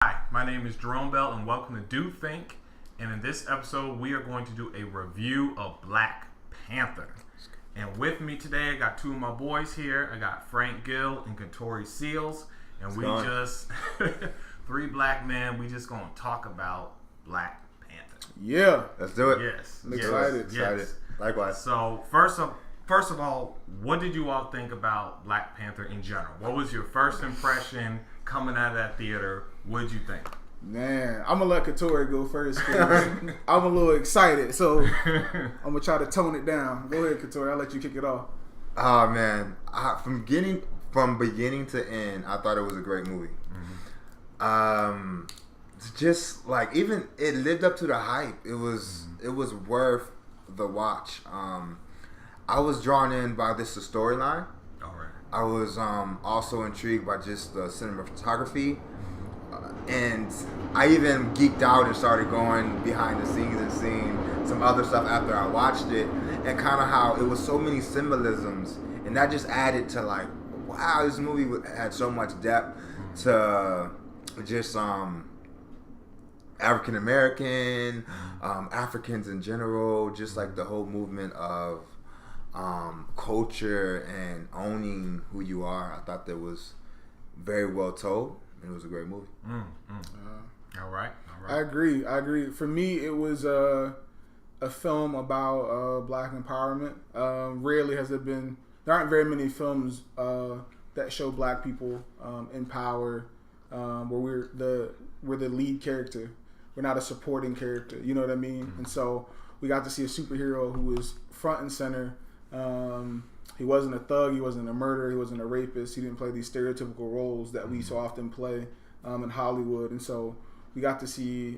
Hi, my name is Jerome Bell, and welcome to Do Think. And in this episode, we are going to do a review of Black Panther. And with me today, I got two of my boys here. I got Frank Gill and Katori Seals, and three black men. We just gonna talk about Black Panther. Yeah, let's do it. Yes, I'm excited. Yes. Likewise. So first of all, what did you all think about Black Panther in general? What was your first impression coming out of that theater? What did you think? Man, I'm gonna let Katori go first. I'm a little excited, so I'm gonna try to tone it down. Go ahead, Katori. I'll let you kick it off. Oh man, from beginning to end, I thought it was a great movie. Just like even it lived up to the hype. It was worth the watch. I was drawn in by the storyline. All right. I was also intrigued by just the cinematography. And I even geeked out and started going behind the scenes and seeing some other stuff after I watched it, and kind of how it was so many symbolisms, and that just added to like, wow, this movie had so much depth to just African American, Africans in general, just like the whole movement of culture and owning who you are. I thought that was very well told. It was a great movie. All right. I agree. For me, it was a film about black empowerment. Rarely has there aren't very many films that show black people in power, where we're the lead character. We're not a supporting character. You know what I mean? Mm-hmm. And so we got to see a superhero who was front and center. He wasn't a thug. He wasn't a murderer. He wasn't a rapist. He didn't play these stereotypical roles that we so often play in Hollywood. And so we got to see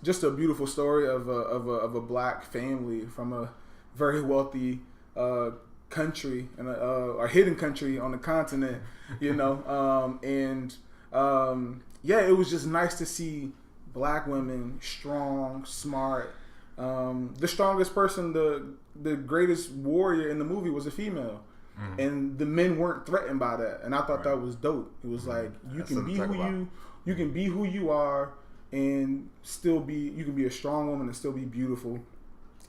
just a beautiful story of a black family from a very wealthy country and a hidden country on the continent. You know, it was just nice to see black women, strong, smart. The strongest person, the greatest warrior in the movie was a female, and the men weren't threatened by that. And I thought that was dope. It was like you can be who you are, and still be. You can be a strong woman and still be beautiful,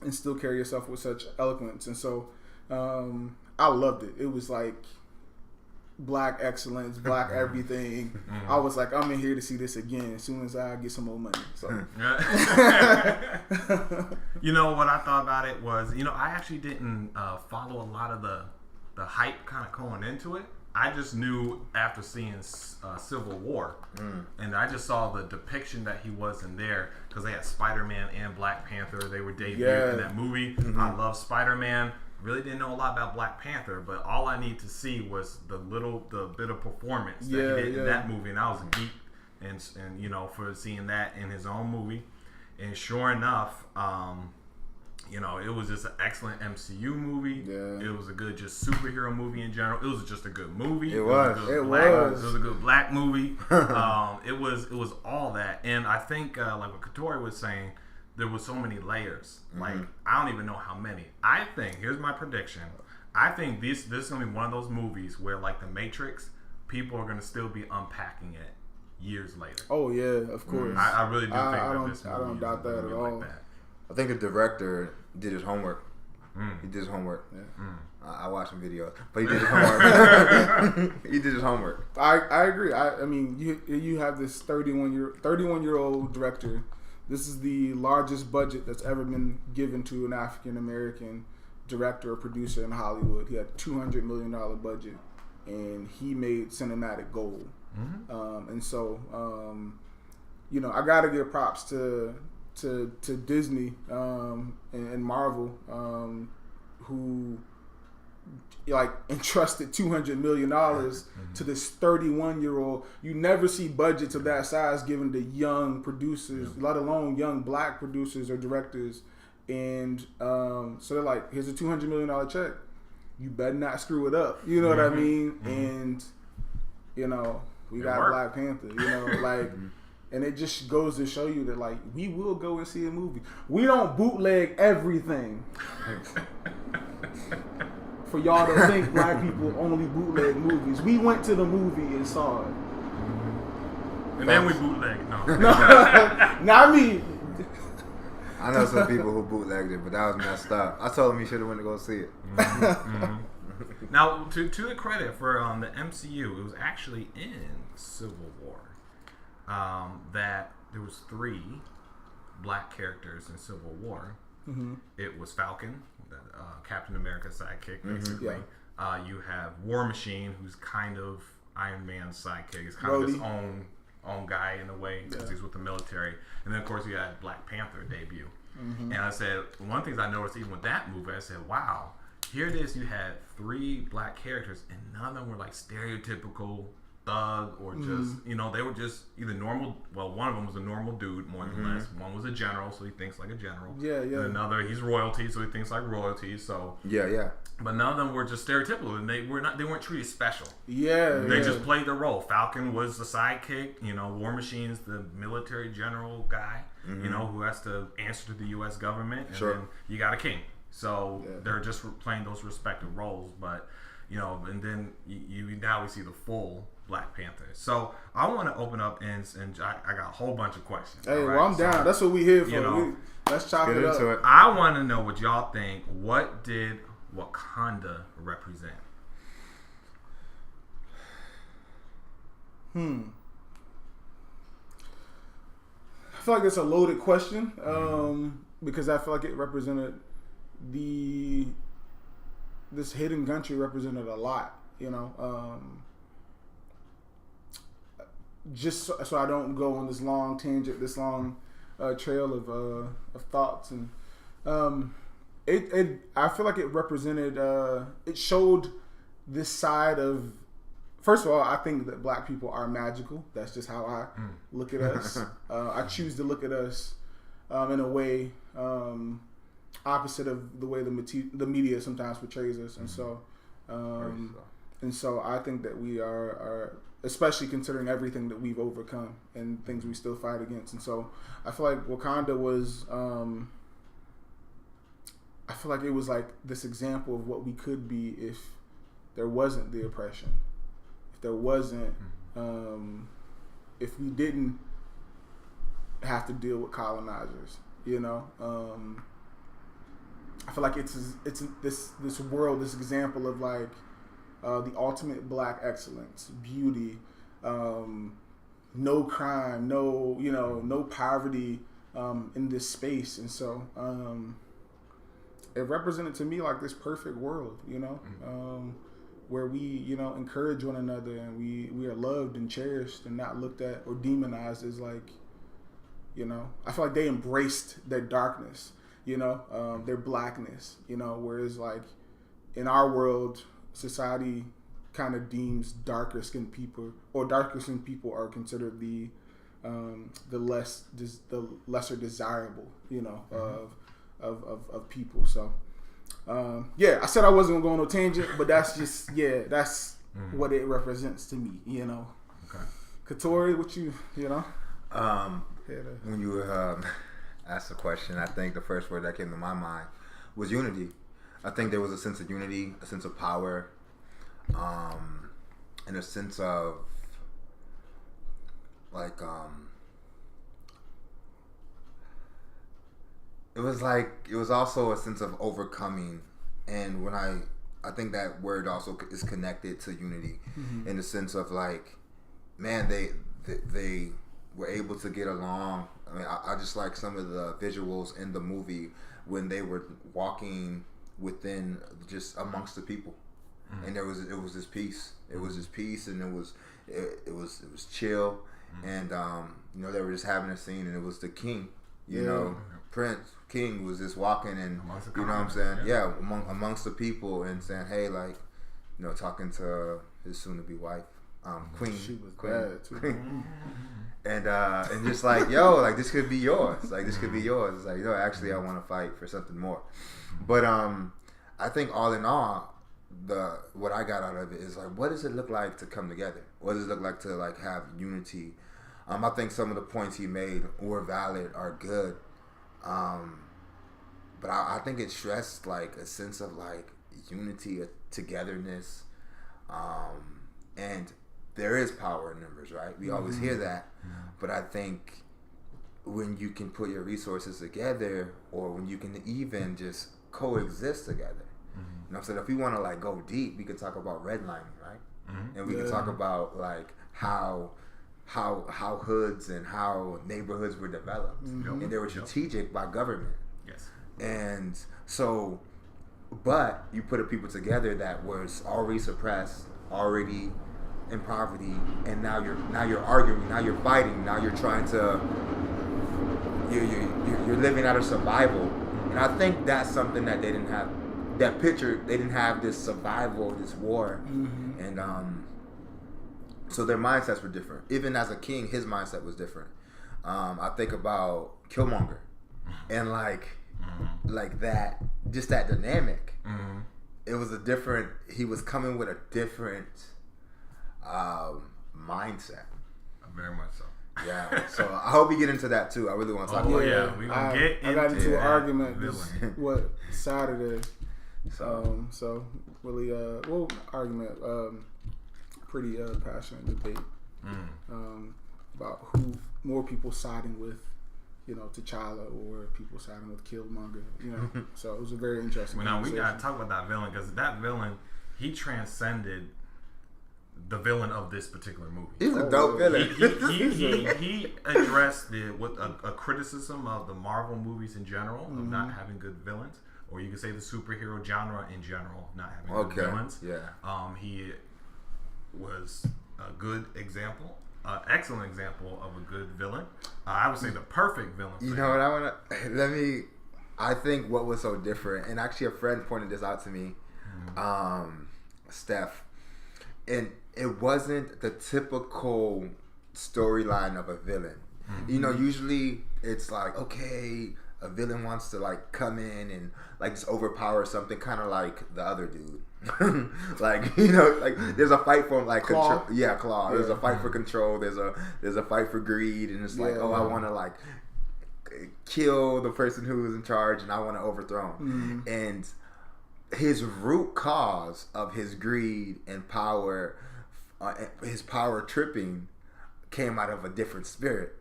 and still carry yourself with such eloquence. And so, I loved it. It was like black excellence, black everything. I was like, I'm in here to see this again as soon as I get some more money. So, you know what I thought about it was, I actually didn't follow a lot of the hype kind of going into it. I just knew after seeing Civil War, and I just saw the depiction that he was in there because they had Spider-Man and Black Panther. They were debuted in that movie. I love Spider-Man. Really didn't know a lot about Black Panther, but all I need to see was the bit of performance that he did in that movie, and I was geeked and for seeing that in his own movie. And sure enough, it was just an excellent MCU movie. Yeah. It was a good just superhero movie in general. It was just a good movie. It was a good black movie. It was all that, and I think like what Katori was saying, there was so many layers. Like, I don't even know how many. I think, here's my prediction. I think this is going to be one of those movies where, like The Matrix, people are going to still be unpacking it years later. Oh, yeah, of course. I really do think that this movie I don't doubt that at all. Like that. I think the director did his homework. He did his homework. Yeah. I watched some videos, but he did his homework. He did his homework. I agree. I mean, you have this 31-year-old director. This is the largest budget that's ever been given to an African American director or producer in Hollywood. He had a $200 million budget, and he made cinematic gold. And so, I got to give props to Disney and Marvel, who entrusted $200 million to this 31-year-old. You never see budgets of that size given to young producers, let alone young black producers or directors. And so they're like, here's a $200 million check. You better not screw it up. You know what I mean? And, we got Black Panther, and it just goes to show you that, we will go and see a movie. We don't bootleg everything. For y'all to think black people only bootleg movies. We went to the movie and saw it. And then we bootleg. No. Not me. I know some people who bootlegged it, but that was messed up. I told him he should have went to go see it. Now, to the credit for the MCU, it was actually in Civil War that there was 3 black characters in Civil War. Mm-hmm. It was Falcon, Captain America's sidekick, basically. Mm-hmm. You have War Machine, who's kind of Iron Man's sidekick. He's kind of his own guy in a way because he's with the military. And then, of course, you had Black Panther debut. Mm-hmm. And I said, one of the things I noticed even with that movie, I said, wow, here it is. You had 3 black characters, and none of them were like stereotypical thug or just, they were just either normal. Well, one of them was a normal dude, more than less. One was a general, so he thinks like a general. Yeah. And another, he's royalty, so he thinks like royalty. So yeah. But none of them were just stereotypical, and they weren't treated special. They just played their role. Falcon was the sidekick. War Machine's the military general guy. Who has to answer to the U.S. government, and then you got a king. So they're just playing those respective roles, but and then you now we see the full Black Panther. So I want to open up and I got a whole bunch of questions. Hey, well, I'm down. That's what we here for. Let's chop it up. I want to know what y'all think. What did Wakanda represent? I feel like it's a loaded question because I feel like it represented this hidden country represented a lot, just so I don't go on this long tangent, this long trail of thoughts, and I feel like it represented, it showed this side of. First of all, I think that black people are magical. That's just how I look at us. I choose to look at us in a way opposite of the way the media sometimes portrays us, and so I think that we are, especially considering everything that we've overcome and things we still fight against, and so I feel like Wakanda was. I feel like it was like this example of what we could be if there wasn't the oppression. There wasn't, if we didn't have to deal with colonizers, I feel like it's this world, this example of like the ultimate black excellence, beauty, no crime, no poverty in this space, and so it represented to me like this perfect world, where we, encourage one another and we are loved and cherished and not looked at or demonized as like, I feel like they embraced their darkness, their blackness, whereas like in our world, society kind of deems darker skinned people are considered the lesser desirable, of people. So. I said I wasn't going to go on a tangent, but that's just what it represents to me, Okay. Katori, what you when you asked the question, I think the first word that came to my mind was unity. I think there was a sense of unity, a sense of power, and a sense of like it was also a sense of overcoming, and when I think that word also is connected to unity, in the sense of like, man, they were able to get along. I mean, I just like some of the visuals in the movie when they were walking within just amongst the people, and it was this peace. It was this peace, and it was chill, and they were just having a scene, and it was the king, Prince King was just walking and you know what I'm saying? Yeah, amongst the people and saying, hey, like, talking to his soon to be wife, Queen. She was bad too. And just like, yo, like this could be yours. Like this could be yours. It's like, actually I want to fight for something more. But I think all in all, what I got out of it is like, what does it look like to come together? What does it look like to like have unity? I think some of the points he made were valid, are good. But I think it stressed like a sense of like unity, togetherness, and there is power in numbers, right? We always hear that, But I think when you can put your resources together, or when you can even just coexist together. You know what I'm saying? If we want to like go deep, we could talk about redlining, right? And we can talk about like how hoods and how neighborhoods were developed, and they were strategic by government. Yes. And so, but you put a people together that was already suppressed, already in poverty, and now you're arguing, now you're fighting, now you're trying to you're living out of survival. And I think that's something that they didn't have. That picture, they didn't have this survival, this war, and so their mindsets were different. Even as a king, his mindset was different. I think about Killmonger, and like that, just that dynamic. It was a different. He was coming with a different mindset. Very much so. Yeah, so I hope we get into that too. I really want to talk about that. We gonna get into I got into an argument villain. Saturday. So really, argument, pretty passionate debate about who more people siding with, T'Challa, or people siding with Killmonger. So it was a very interesting. Well, now we gotta talk about that villain, because that villain, he transcended the villain of this particular movie. He's a dope villain. He addressed a criticism of the Marvel movies in general, of not having good villains, or you could say the superhero genre in general, not having good villains. Yeah. He was a good example, excellent example of a good villain. I would say the perfect villain. You know what I think what was so different, and actually a friend pointed this out to me, Steph, and it wasn't the typical storyline of a villain. Usually it's like, okay, a villain wants to like come in and like just overpower something, kind of like the other dude. Like, like there's a fight for like Claw. control. Yeah, Claw. There's a fight for control. There's a fight for greed, and it's like, I want to like kill the person who is in charge, and I want to overthrow him. And his root cause of his greed and power, his power tripping, came out of a different spirit,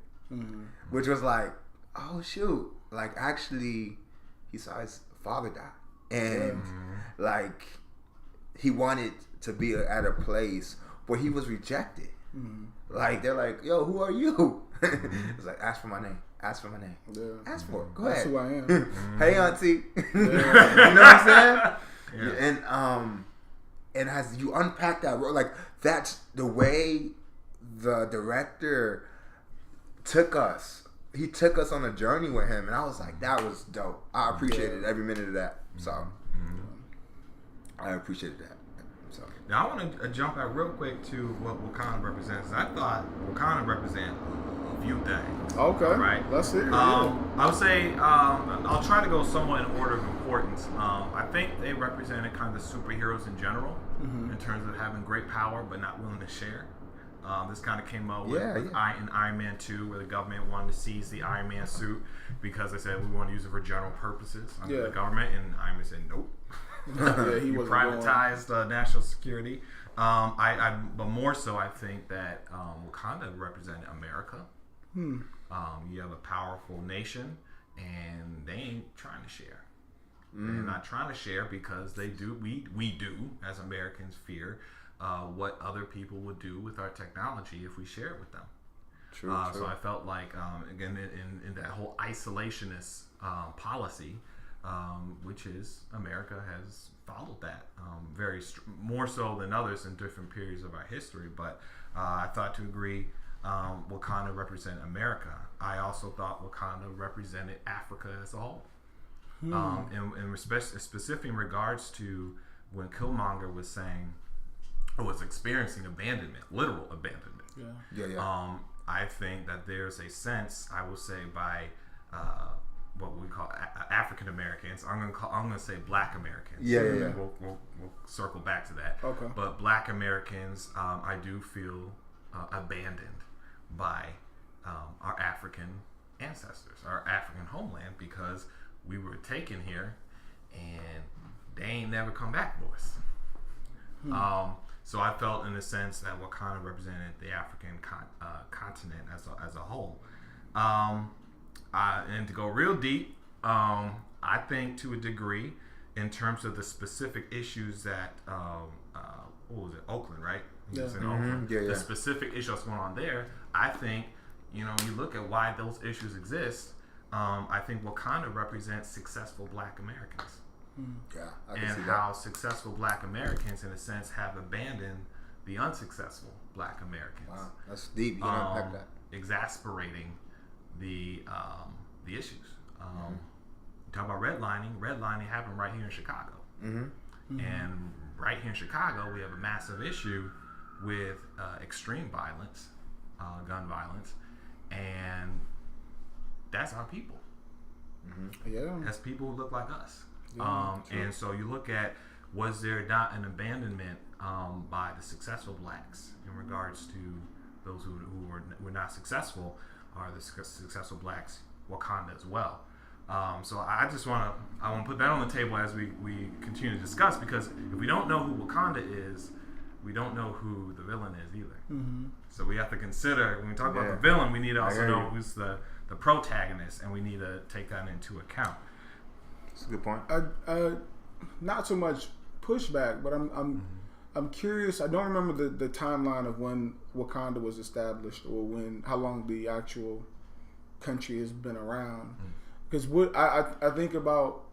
which was like, oh shoot, like actually he saw his father die, and like he wanted to be at a place where he was rejected. Like they're like, yo, who are you? It's like, ask for my name. Ask for my name. Yeah. Ask for it. Go That's ahead. who I am. Hey, auntie. You know what I'm saying? Yeah. And as you unpack that role, like that's the way the director took us. He took us on a journey with him, and I was like, that was dope. I appreciated every minute of that. So I appreciated that. So now I want to jump out real quick to what Wakanda represents. I thought Wakanda represent a few things. Okay, right. Let's hear it. I would say I'll try to go somewhat in order of importance. I think they represented kind of the superheroes in general, in terms of having great power but not willing to share. This kind of came up with Iron Man 2, where the government wanted to seize the Iron Man suit because they said we want to use it for general purposes under the government, and Iron Man said nope. He you privatized national security. But more so, I think that Wakanda represented America. You have a powerful nation, and they ain't trying to share. They're not trying to share because they do. We do as Americans fear what other people would do with our technology if we share it with them. True. So I felt like again in that whole isolationist policy. Which is America has followed that more so than others in different periods of our history. But I thought to agree, Wakanda represented America. I also thought Wakanda represented Africa as a whole. In specific in regards to when Killmonger was saying, or was experiencing abandonment, literal abandonment. I think that there's a sense, I will say, by what we call African Americans. I'm gonna say Black Americans. We'll circle back to that. Okay. But Black Americans, I do feel abandoned by our African ancestors, our African homeland, because we were taken here and they ain't never come back, boys. So I felt, in a sense, that Wakanda represented the African continent as a whole. And to go real deep, I think to a degree, in terms of the specific issues that what was it, Oakland, right? Yeah. Oakland. Yeah, yeah. The specific issues that's going on there, I think, you look at why those issues exist. I think Wakanda represents successful Black Americans. Yeah, I can see And how successful Black Americans, in a sense, have abandoned the unsuccessful Black Americans. Wow, that's deep. You don't unpack that. Exasperating the issues. Talk about redlining. Redlining happened right here in Chicago. And right here in Chicago, we have a massive issue with extreme violence, gun violence, and that's our people. Yeah, That's people who look like us. Yeah, and so you look at, was there not an abandonment by the successful Blacks in regards to those who were not successful, or the successful Blacks, Wakanda as well. So I want to put that on the table as we continue to discuss, because if we don't know who Wakanda is, we don't know who the villain is either. So we have to consider, when we talk about the villain, we need to also know who's the protagonist, and we need to take that into account. That's a good point. Not so much pushback, but I'm curious. I don't remember the timeline of when Wakanda was established, or how long the actual country has been around. Because what I think about,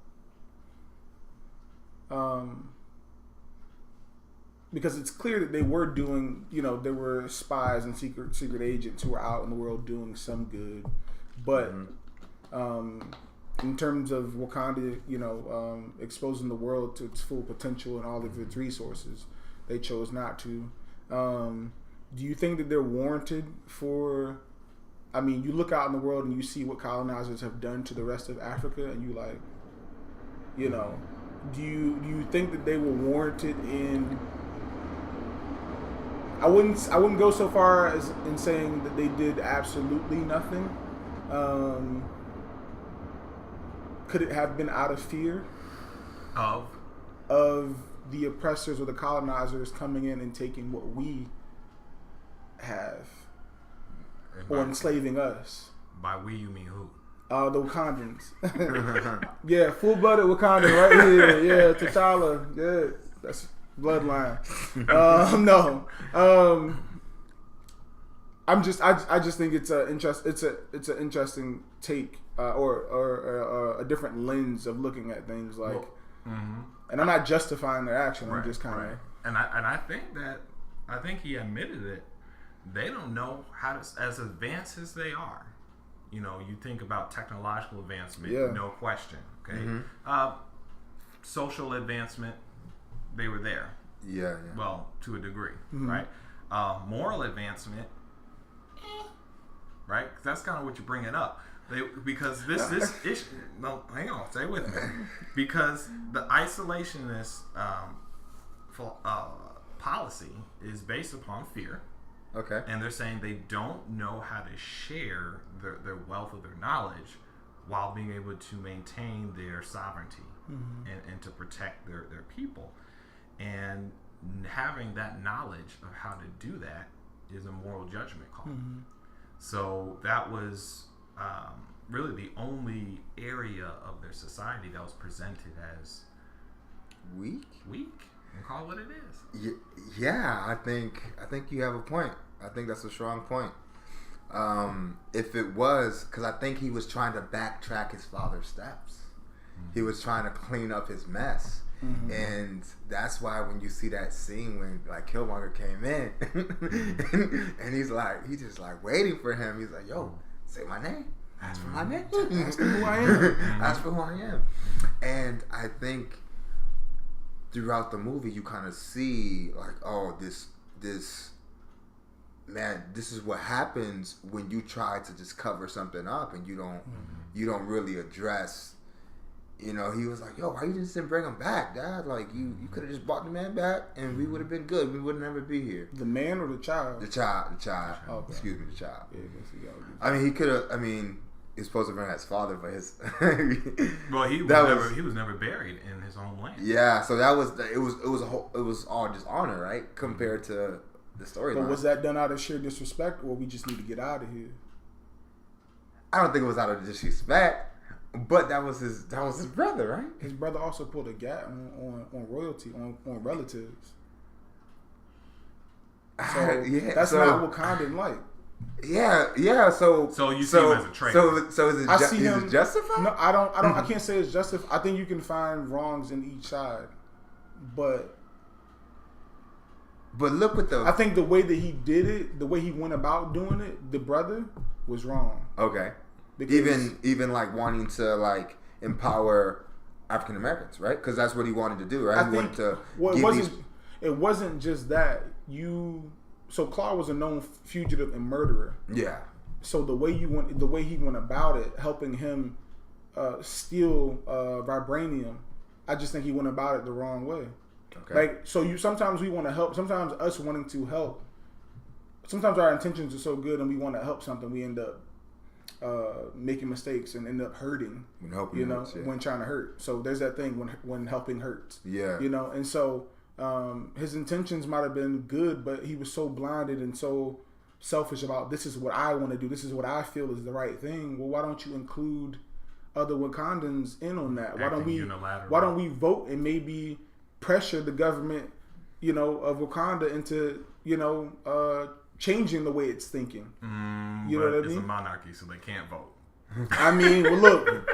because it's clear that they were doing, there were spies and secret agents who were out in the world doing some good, but in terms of Wakanda, exposing the world to its full potential and all of its resources, they chose not to. Do you think that they're warranted for? I mean, you look out in the world and you see what colonizers have done to the rest of Africa, and you like, do you think that they were warranted in? I wouldn't go so far as in saying that they did absolutely nothing. Could it have been out of fear of the oppressors or the colonizers coming in and taking what we have, or enslaving us? By we, you mean who? The Wakandans. Yeah, full-blooded Wakandan right here. Yeah, T'Challa. Yeah, that's bloodline. No. I just think it's an interesting take, or a different lens of looking at things, like, and I'm not justifying their action. I'm just kind of, and I think he admitted it. They don't know how to, as advanced as they are. You think about technological advancement, no question. Okay, social advancement, they were there. Yeah. Well, to a degree, right? Moral advancement, right? That's kind of what you're bringing up. Because this issue. No, hang on, stay with me. Because the isolationist policy is based upon fear. Okay. And they're saying they don't know how to share their wealth of their knowledge while being able to maintain their sovereignty and to protect their people. And having that knowledge of how to do that is a moral judgment call. So that was really the only area of their society that was presented as weak, and call it what it is. Yeah, I think you have a point. I think that's a strong point. If it was, because I think he was trying to backtrack his father's steps. He was trying to clean up his mess. And that's why when you see that scene when like Killmonger came in and he's just like waiting for him. He's like, yo, say my name. Ask for my name. Ask for who I am. Ask for who I am. And I think throughout the movie you kind of see like, oh, this man, this is what happens when you try to just cover something up and you don't really address. He was like, yo, why you just didn't bring him back, Dad? Like, you could have just brought the man back and we would have been good. We would never be here. The man or the child? The child. Okay. Excuse me, the child. Yeah, I mean, he could have, He's supposed to have been his father, but his well, he was never buried in his homeland. Yeah, so that was it was all just honor, right? Compared to the story. But was that done out of sheer disrespect, or we just need to get out of here? I don't think it was out of disrespect, but that was his brother, right? His brother also pulled a gap on royalty, on relatives. So that's not Wakandan like. Yeah. So you see him as a traitor. So is it justified? No, I don't. I can't say it's justified. I think you can find wrongs in each side, but look what I think the way that he did it, the way he went about doing it, the brother was wrong. Okay. Because even like wanting to like empower African Americans, right? Because that's what he wanted to do, right? It wasn't just that. So Claw was a known fugitive and murderer. Yeah. So the way he went about it, helping him steal vibranium, I just think he went about it the wrong way. Okay. Like, so sometimes we want to help. Sometimes us wanting to help. Sometimes our intentions are so good and we want to help something, we end up making mistakes and end up hurting. When helping hurts, when trying to hurt. So there's that thing when helping hurts. Yeah. And so his intentions might have been good, but he was so blinded and so selfish about this is what I want to do. This is what I feel is the right thing. Well, why don't you include other Wakandans in on that? Why don't we vote and maybe pressure the government, of Wakanda into, changing the way it's thinking. You know what I mean? It's a monarchy, so they can't vote. I mean, well, look.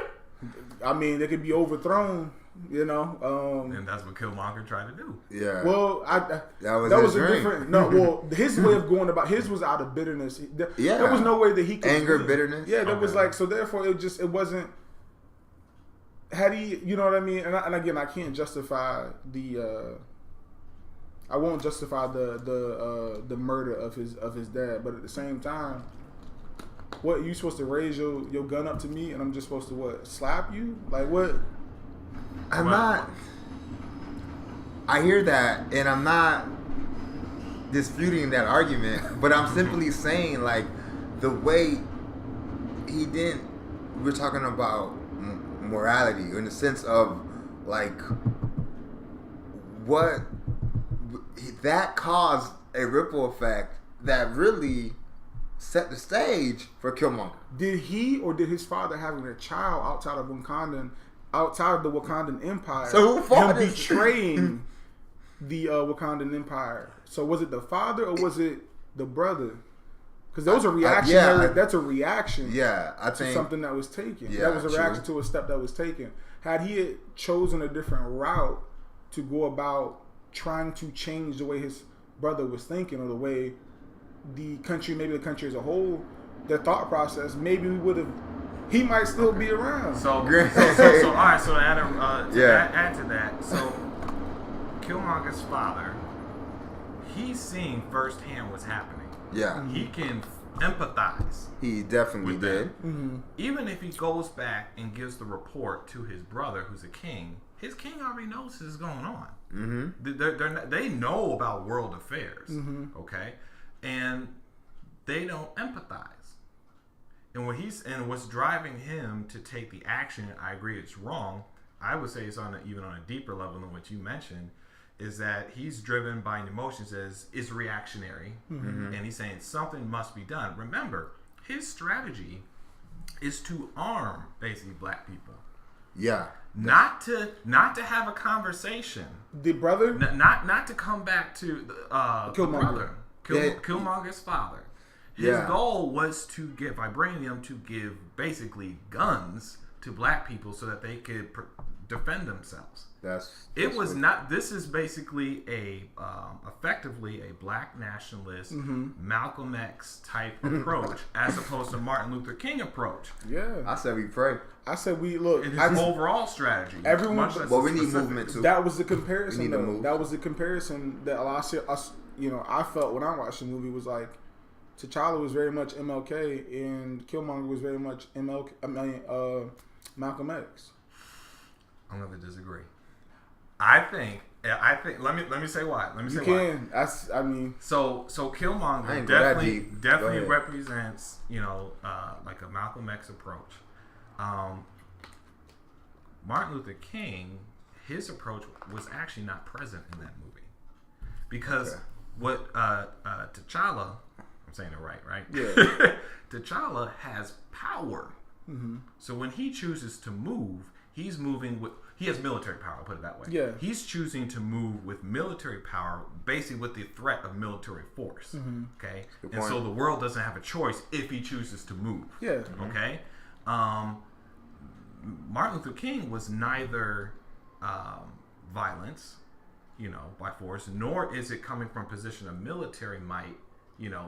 They could be overthrown. And that's what Killmonger tried to do. Yeah. Well, that was a different. No, well, his way of going about his was out of bitterness. There was no way that he could anger, bitterness. Yeah, that was like so. Therefore, it wasn't. Had he, you know what I mean? And again, I can't justify the. I won't justify the murder of his dad, but at the same time, what, you supposed to raise your gun up to me and I'm just supposed to slap you? Like what? I'm not. I hear that, and I'm not disputing that argument, but I'm simply saying like the way he didn't. We're talking about morality in the sense of like what. That caused a ripple effect that really set the stage for Killmonger. Did he or did his father having a child outside of the Wakandan Empire, so him betraying the Wakandan Empire? So was it the father or was it the brother? Because that was a reaction. That's a reaction. Yeah, I think to something that was taken. Yeah, that was a reaction to a step that was taken. Had he had chosen a different route to go about trying to change the way his brother was thinking, or the way maybe the country as a whole, their thought process, maybe he might still be around. So all right. So to add to that, so Killmonger's father, he's seeing firsthand what's happening. Yeah, he can empathize. He definitely did. Mm-hmm. Even if he goes back and gives the report to his brother, who's a king. His king already knows this is going on. Mm-hmm. They know about world affairs, okay, and they don't empathize. And what's driving him to take the action? I agree, it's wrong. I would say it's even on a deeper level than what you mentioned. Is that he's driven by emotions is reactionary, and he's saying something must be done. Remember, his strategy is to arm basically black people. Yeah. Not to have a conversation. The brother? Not to come back to Killmonger. Killmonger's father. His goal was to get vibranium to give basically guns to black people so that they could defend themselves. This is basically effectively a black nationalist Malcolm X type approach as opposed to Martin Luther King approach. Yeah. I said we pray. I said we look. His overall strategy. Everyone, we need movement too. That was the comparison. That was the comparison that I felt when I watched the movie was like, T'Challa was very much MLK and Killmonger was very much Malcolm X. I'm going to disagree. I think, I think let me say why. Let me say You why. can. I mean, So I Killmonger ain't go that definitely deep. Go ahead. represents, like a Malcolm X approach. Martin Luther King, his approach was actually not present in that movie because what T'Challa, I'm saying it right? Yeah. T'Challa has power. mm-hmm. So when he chooses to move, he's moving with. He has military power. I'll put it that way. Yeah. He's choosing to move with military power, basically with the threat of military force. Mm-hmm. Okay, Good and point. so the world doesn't have a choice if he chooses to move. Yeah. Mm-hmm. Okay. Martin Luther King was neither violence, by force, nor is it coming from a position of military might.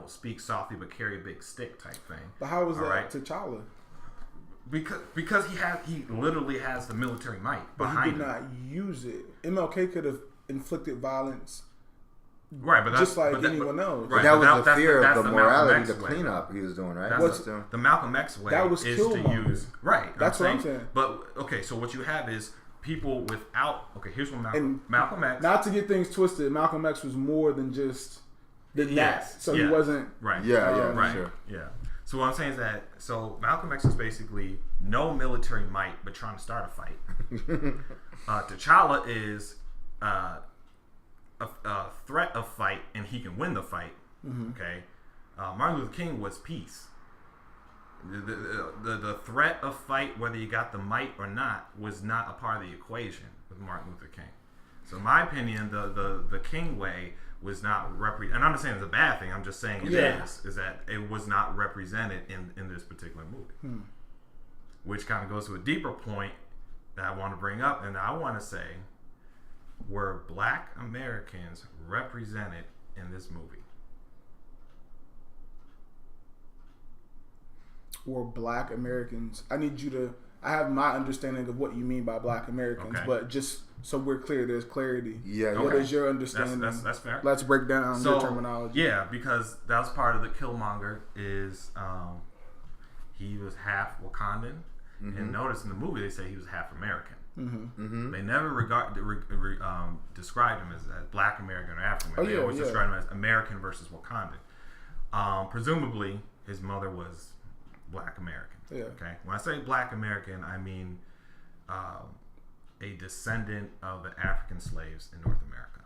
Speak softly but carry a big stick type thing. But how was All that right? T'Challa? Because he literally has the military might But he behind did him. not use it. MLK could have inflicted violence, Right, but just like anyone else. Right, That but was the that's fear that's of the Malcolm morality, X the way. cleanup he was doing, right? That's So- the Malcolm X way. That was is to Killmonger. use right. That's what I'm saying. But okay, so what you have is people without. Okay, here's what And Malcolm X. Not to get things twisted, Malcolm X was more than just that. Yes, So he yes. wasn't. Right. Yeah, Right. sure. Yeah. So what I'm saying is that Malcolm X is basically no military might, but trying to start a fight. T'Challa is a threat of fight, and he can win the fight. Mm-hmm. Okay. Martin Luther King was peace. The threat of fight, whether you got the might or not, was not a part of the equation with Martin Luther King. So in my opinion, the King way was not and I'm not saying it's a bad thing. I'm just saying it is that it was not represented in this particular movie. Which kind of goes to a deeper point that I want to bring up, and I want to say, were Black Americans represented in this movie? Or Black Americans. I need you to. I have my understanding of what you mean by Black Americans, Okay. but just so we're clear, there's clarity. Yeah, What yeah. is your understanding? That's fair. Let's break down your terminology. Yeah, because that was part of the Killmonger is he was half Wakandan, and notice in the movie they say he was half American. They never described him as Black American or African American. They always described him as American versus Wakandan. Presumably, his mother was Black American. Yeah. Okay. When I say Black American, I mean a descendant of the African slaves in North America.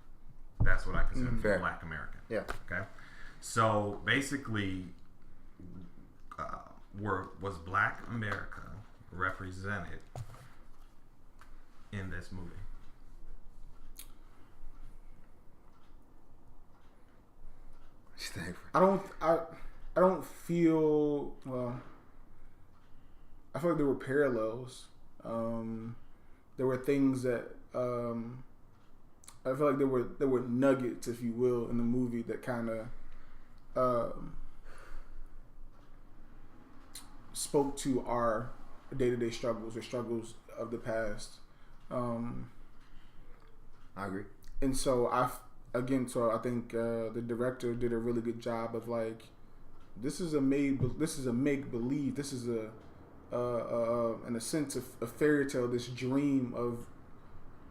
That's what I consider Fair. Black American. Yeah. Okay. So basically, was Black America represented in this movie? I don't feel well. I feel like there were parallels. There were things that I feel like there were nuggets, if you will, in the movie that kind of spoke to our day-to-day struggles or struggles of the past. I agree. And so I think the director did a really good job of like, this is a make believe. This is in a sense a fairy tale. This dream of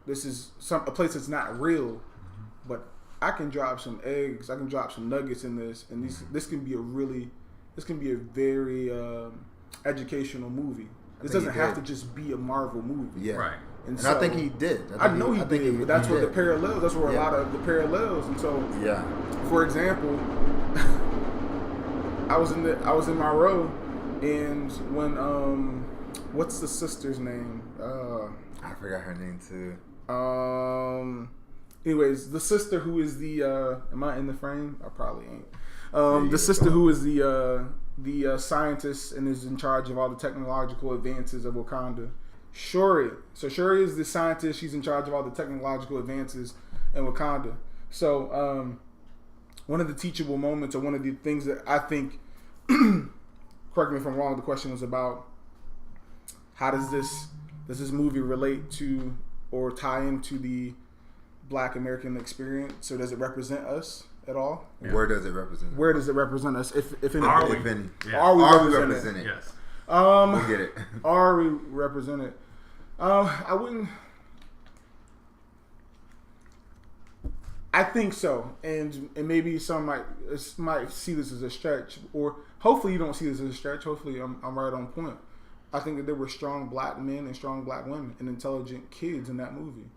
this is a place that's not real, but I can drop some eggs. I can drop some nuggets in this, and this can be a very educational movie. This doesn't have to just be a Marvel movie. Yeah. Right. And I think he did. I know he did, but that's where the parallels. That's where a Yeah. lot of the parallels. And so, Yeah. for example, I was in my row, and when what's the sister's name? I forgot her name too. Anyways, the sister who is the am I in the frame? I probably ain't. The sister who is the scientist and is in charge of all the technological advances of Wakanda. Shuri. So Shuri is the scientist. She's in charge of all the technological advances in Wakanda. So one of the teachable moments, or one of the things that I think, correct me if I'm wrong, the question was about how does this movie relate to or tie into the Black American experience? So does it represent us at all? Yeah. Where does it represent? Where does it represent us? If any, Are we? If any. Yeah. Are we Are we represented? represented? Yes. We'll get it. Are we represented? I wouldn't. I think so, and maybe some might see this as a stretch, or hopefully you don't see this as a stretch. Hopefully I'm right on point. I think that there were strong black men and strong black women and intelligent kids in that movie.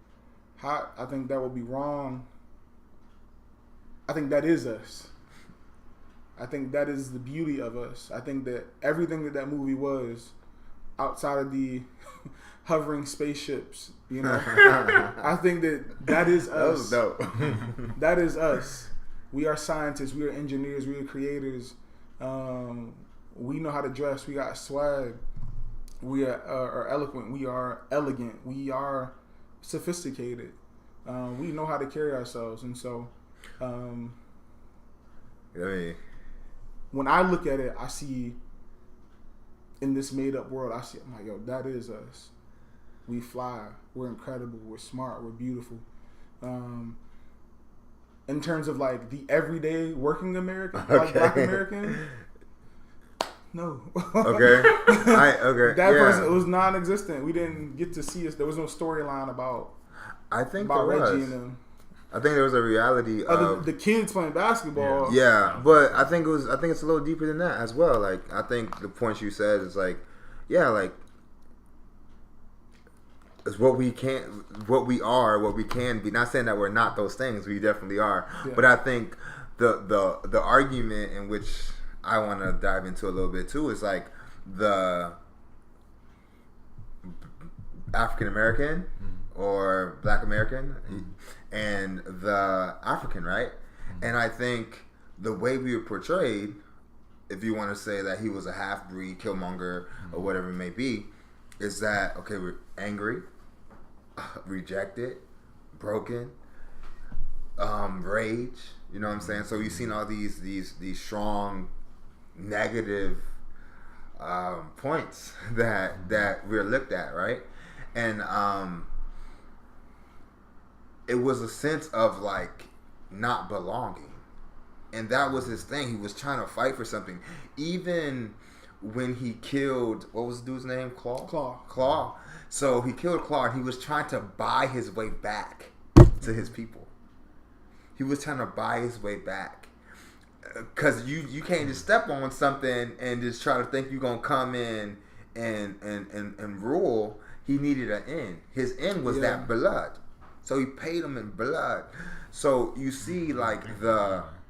I think that would be wrong. I think that is us. I think that is the beauty of us. I think that everything that movie was, outside of the hovering spaceships, I think that is us. That was dope. That is us. We are scientists. We are engineers. We are creators. We know how to dress. We got swag. We are eloquent. We are elegant. We are sophisticated. We know how to carry ourselves, and so when I look at it, I see in this made-up world. I'm like, yo, that is us. We fly. We're incredible. We're smart. We're beautiful. In terms of like the everyday working American, like Black American. No. Okay. Okay. That person was non-existent. We didn't get to see us. There was no storyline about. I think about there Reggie was. and them. I think there was a reality of the kids playing basketball. Yeah, but I think it's a little deeper than that as well. Like I think the point you said is like, yeah, like it's what we are, what we can be. Not saying that we're not those things. We definitely are. Yeah. But I think the argument in which I want to dive into a little bit too is like the African American or Black American and the African, right? And I think the way we were portrayed, if you want to say that he was a half-breed, Killmonger, or whatever it may be, is that, okay, we're angry, rejected, broken, rage, you know what I'm saying? So you've seen all these strong negative points that we're looked at, right? And it was a sense of like not belonging, and that was his thing. He was trying to fight for something, even when he killed, what was the dude's name? Claw. So he killed Claw, and he was trying to buy his way back to his people. He was trying to buy his way back, because you can't just step on something and just try to think you're gonna come in and rule. He needed an end. His end was that blood. So he paid him in blood. So you see like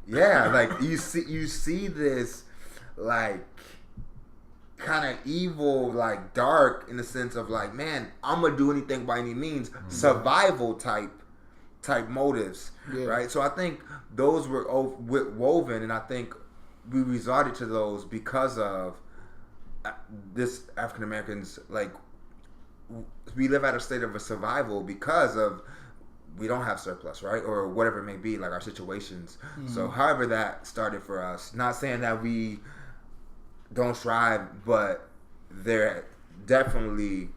like you see this like kind of evil, like dark in the sense of like, man, I'm gonna do anything by any means, survival type motives, right? So I think those were woven, and I think we resorted to those because of this African Americans. Like we live out a state of a survival because of we don't have surplus, right? Or whatever it may be, like our situations. So however that started for us, not saying that we don't strive, but there definitely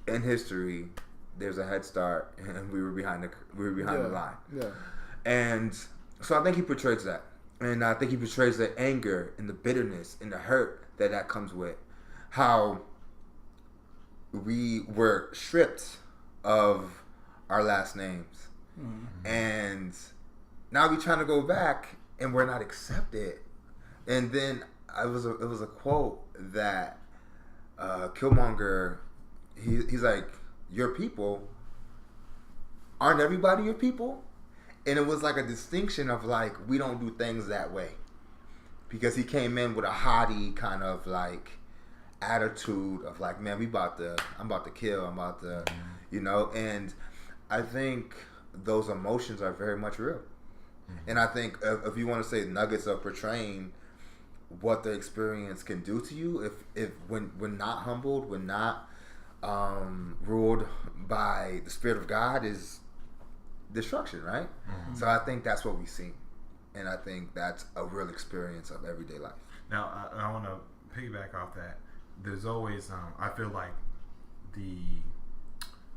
in history there's a head start, and we were behind the line. Yeah. And so I think he portrays that. And I think he portrays the anger and the bitterness and the hurt that comes with how we were stripped of our last names, and now we trying to go back, and we're not accepted. And then it was a quote that Killmonger, he's like, your people, aren't everybody your people? And it was like a distinction of like, we don't do things that way, because he came in with a haughty kind of like attitude of like, man, I'm about to kill, you know. And I think those emotions are very much real. And I think if you want to say nuggets of portraying what the experience can do to you, if when not humbled, when not ruled by the Spirit of God, is destruction, right? So I think that's what we see, and I think that's a real experience of everyday life. Now I want to piggyback off that. There's always I feel like the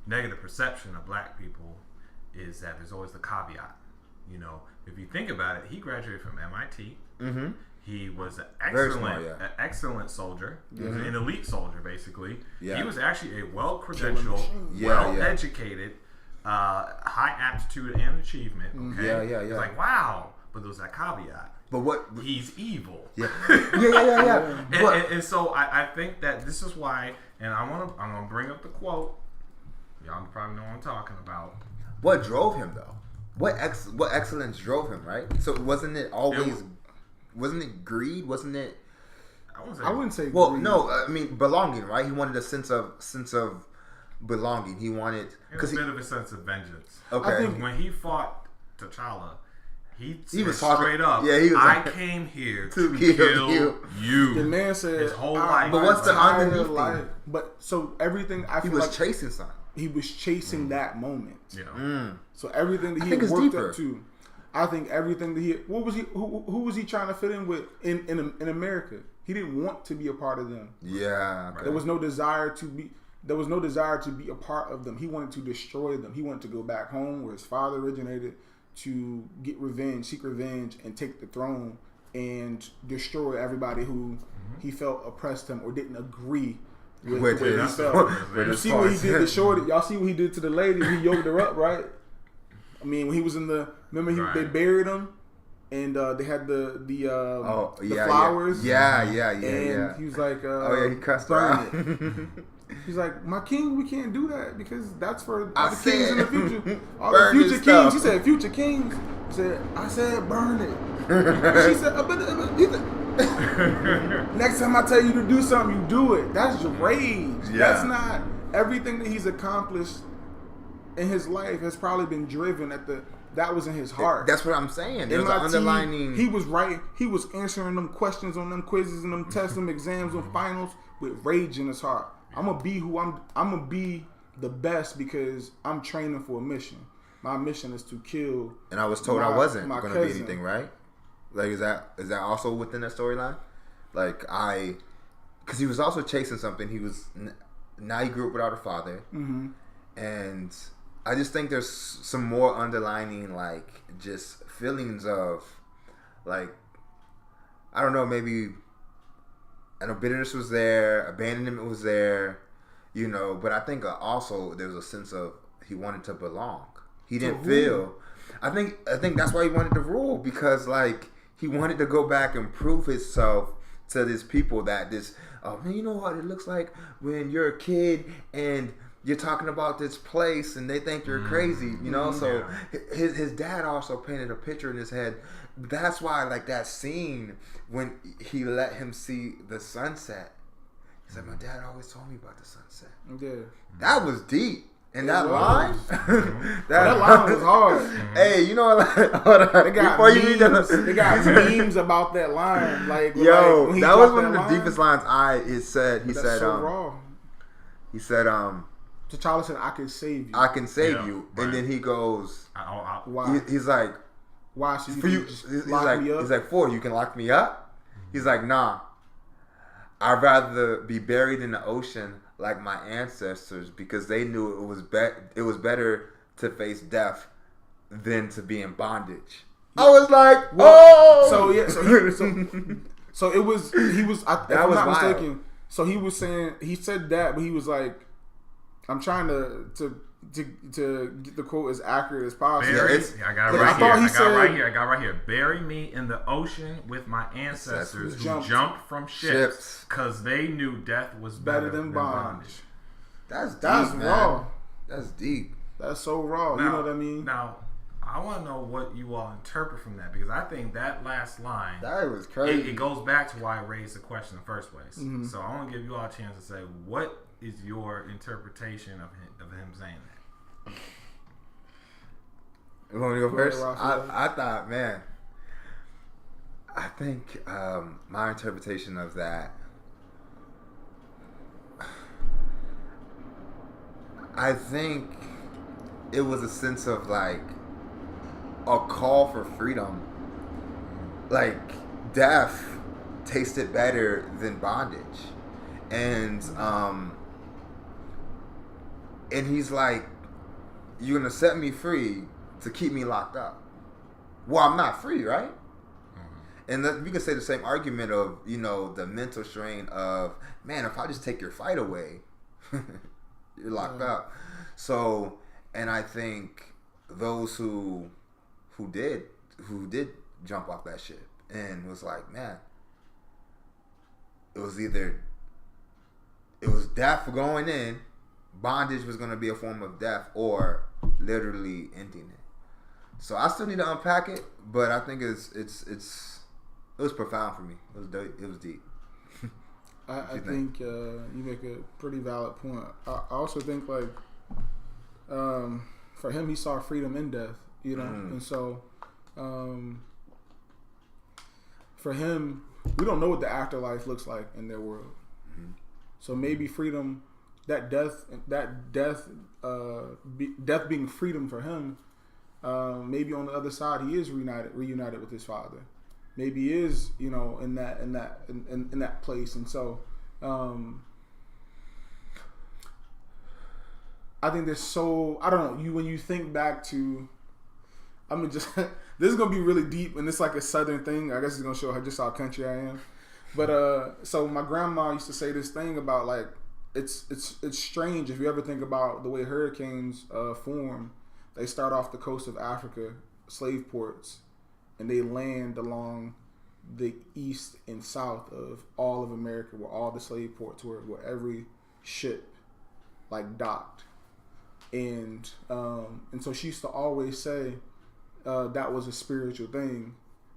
negative perception of Black people is that there's always the caveat. You know, if you think about it, he graduated from MIT. He was an excellent soldier. He was an elite soldier, basically. He was actually a well-credentialed, well-educated high aptitude and achievement. Okay, Yeah. It's like wow, but there was that caveat. But what? He's evil. Yeah. And so I think that this is why, and I'm gonna bring up the quote. Y'all probably know what I'm talking about. What drove him though? What excellence drove him? Right. So wasn't it always? Wasn't it greed? Wasn't it? I wouldn't say. Well, greed. no. I mean belonging. Right. He wanted a sense of belonging. He wanted because a bit of a sense of vengeance. Okay. I think when he fought T'Challa. He was straight up. Yeah, he was. I came here to kill you. The man said his whole life. But what's the underneath life? thing? But so everything He was chasing something. He was chasing that moment. Yeah. So everything that he had worked up to, I think everything that he who was he trying to fit in with in America? He didn't want to be a part of them. Yeah. Okay. There was no desire to be. There was no desire to be a part of them. He wanted to destroy them. He wanted to go back home where his father originated, to get revenge, seek revenge, and take the throne and destroy everybody who he felt oppressed him or didn't agree with the way he felt. You see what he did to Shorty? Y'all see what he did to the lady? He yoked her up, right? I mean, when he was in the they buried him, and they had the flowers. Yeah. And he was like, he cussed her out. He's like, my king, we can't do that because that's for all the kings in the future. All the future kings. He said, future kings. He said, I said, burn it. She said, next time I tell you to do something, you do it. That's your rage. Yeah. That's not everything that he's accomplished in his life has probably been driven that was in his heart. That's what I'm saying. There's an underlining. He was right. He was answering them questions on them quizzes and them tests, them exams, them finals with rage in his heart. I'm gonna be the best because I'm training for a mission. My mission is to kill. And I was told I wasn't going to be anything, right? Like, is that also within that storyline? Like, because he was also chasing something. Now he grew up without a father, and I just think there's some more underlining, like, just feelings of, like, I don't know, maybe. I know bitterness was there, abandonment was there, but I think also there was a sense of he wanted to belong. He didn't feel. I think that's why he wanted to rule, because like he wanted to go back and prove himself to these people that man, you know what it looks like when you're a kid and you're talking about this place and they think you're crazy, So his dad also painted a picture in his head. That's why, like, that scene when he let him see the sunset. He said, my dad always told me about the sunset. Yeah. That was deep. And that line? that line was hard. Hey, you know what? Hold on. They got memes about that line. Like, that was one of the deepest lines He said, so raw. He said, T'Challa said, I can save you. I can save you. Right. And then he goes, why? He's like, why should for you just lock me up? He's like, you can lock me up? He's like, nah. I'd rather be buried in the ocean like my ancestors because they knew it was better to face death than to be in bondage. I was like, So it was. He was. If I'm not mistaken. So he was saying he said that, but he was like, I'm trying to get the quote as accurate as possible. I got it right here. Bury me in the ocean with my ancestors who jumped from ships because they knew death was better than bondage. That's raw. That's deep. That's so raw. Now, you know what I mean? Now, I want to know what you all interpret from that, because I think that last line, that was crazy. It goes back to why I raised the question in the first place. Mm-hmm. So I want to give you all a chance to say, what is your interpretation of him saying that? You want me to go first? I thought, man, I think my interpretation of that, I think it was a sense of like a call for freedom. Like death tasted better than bondage. And he's like, you're gonna set me free to keep me locked up. Well, I'm not free, right? Mm-hmm. And we can say the same argument of, the mental strain of, man, if I just take your fight away, you're locked up. So, And I think those who did jump off that ship and was like, man, it was death going in, bondage was going to be a form of death, or literally ending it. So I still need to unpack it, but I think it was profound for me. It was deep. I think you make a pretty valid point. I also think like for him, he saw freedom in death, you know, and so for him, we don't know what the afterlife looks like in their world. So maybe freedom, death being freedom for him. Maybe on the other side, he is reunited with his father. Maybe he is, you know, in that place. And so, I think there's so, I don't know, when you think back to, this is going to be really deep, and it's like a southern thing. I guess it's going to show how country I am. But, so my grandma used to say this thing about like, it's strange if you ever think about the way hurricanes form. They start off the coast of Africa, slave ports, and they land along the east and south of all of America, where all the slave ports were, where every ship like docked. And so she used to always say that was a spiritual thing,